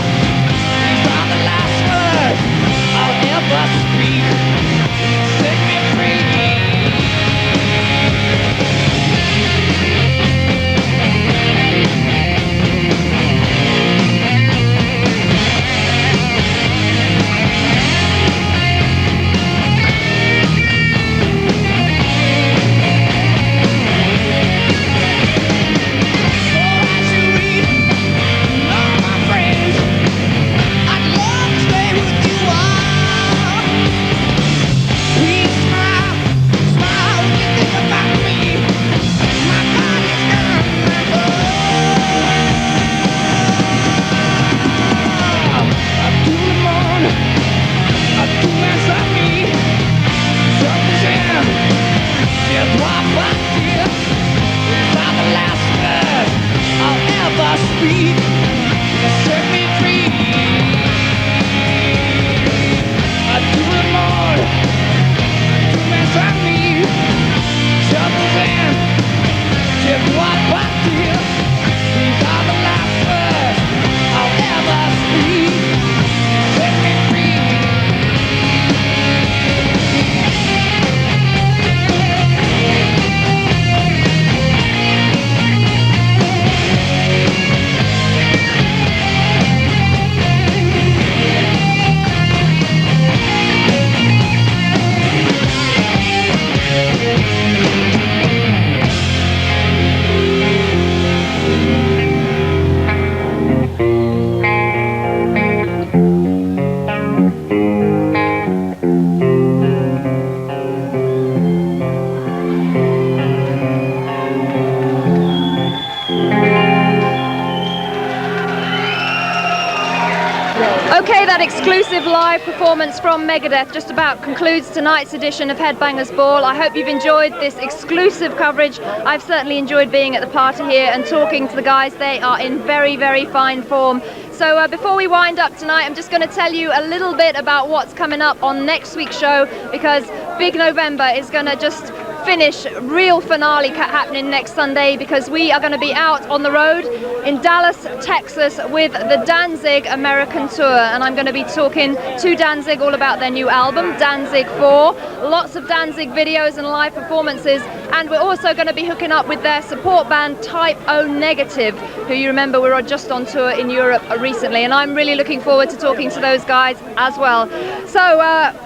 Okay, that exclusive live performance from Megadeth just about concludes tonight's edition of Headbangers Ball. I hope you've enjoyed this exclusive coverage. I've certainly enjoyed being at the party here and talking to the guys. They are in very, very fine form. So before we wind up tonight, I'm just going to tell you a little bit about what's coming up on next week's show, because Big November is going to just finish, real finale happening next Sunday, because we are going to be out on the road in Dallas, Texas with the Danzig American Tour, and I'm going to be talking to Danzig all about their new album, Danzig 4, lots of Danzig videos and live performances, and we're also going to be hooking up with their support band Type O Negative, who you remember were just on tour in Europe recently, and I'm really looking forward to talking to those guys as well. So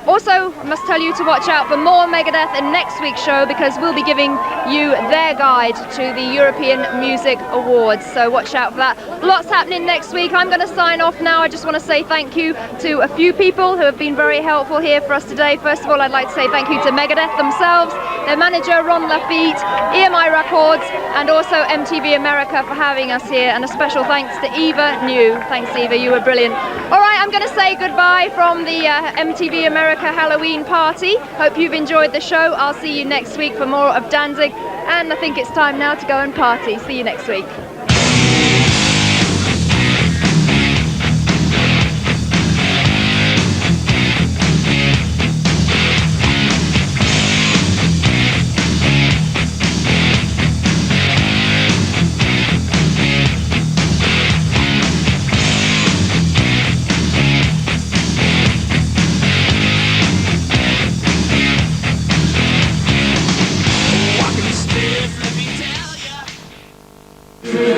also I must tell you to watch out for more Megadeth in next week's show, because we'll be giving you their guide to the European Music Awards, so watch out for that. Lots happening next week. I'm going to sign off now. I just want to say thank you to a few people who have been very helpful here for us today. First of all, I'd like to say thank you to Megadeth themselves, their manager Ron Lafitte, EMI Records, and also MTV America for having us here, and a special thanks to Eva New. Thanks, Eva, you were brilliant. All right, I'm going to say goodbye from the MTV America Halloween party. Hope you've enjoyed the show. I'll see you next week for more of Danzig, and I think it's time now to go and party. See you next week. Let me tell ya.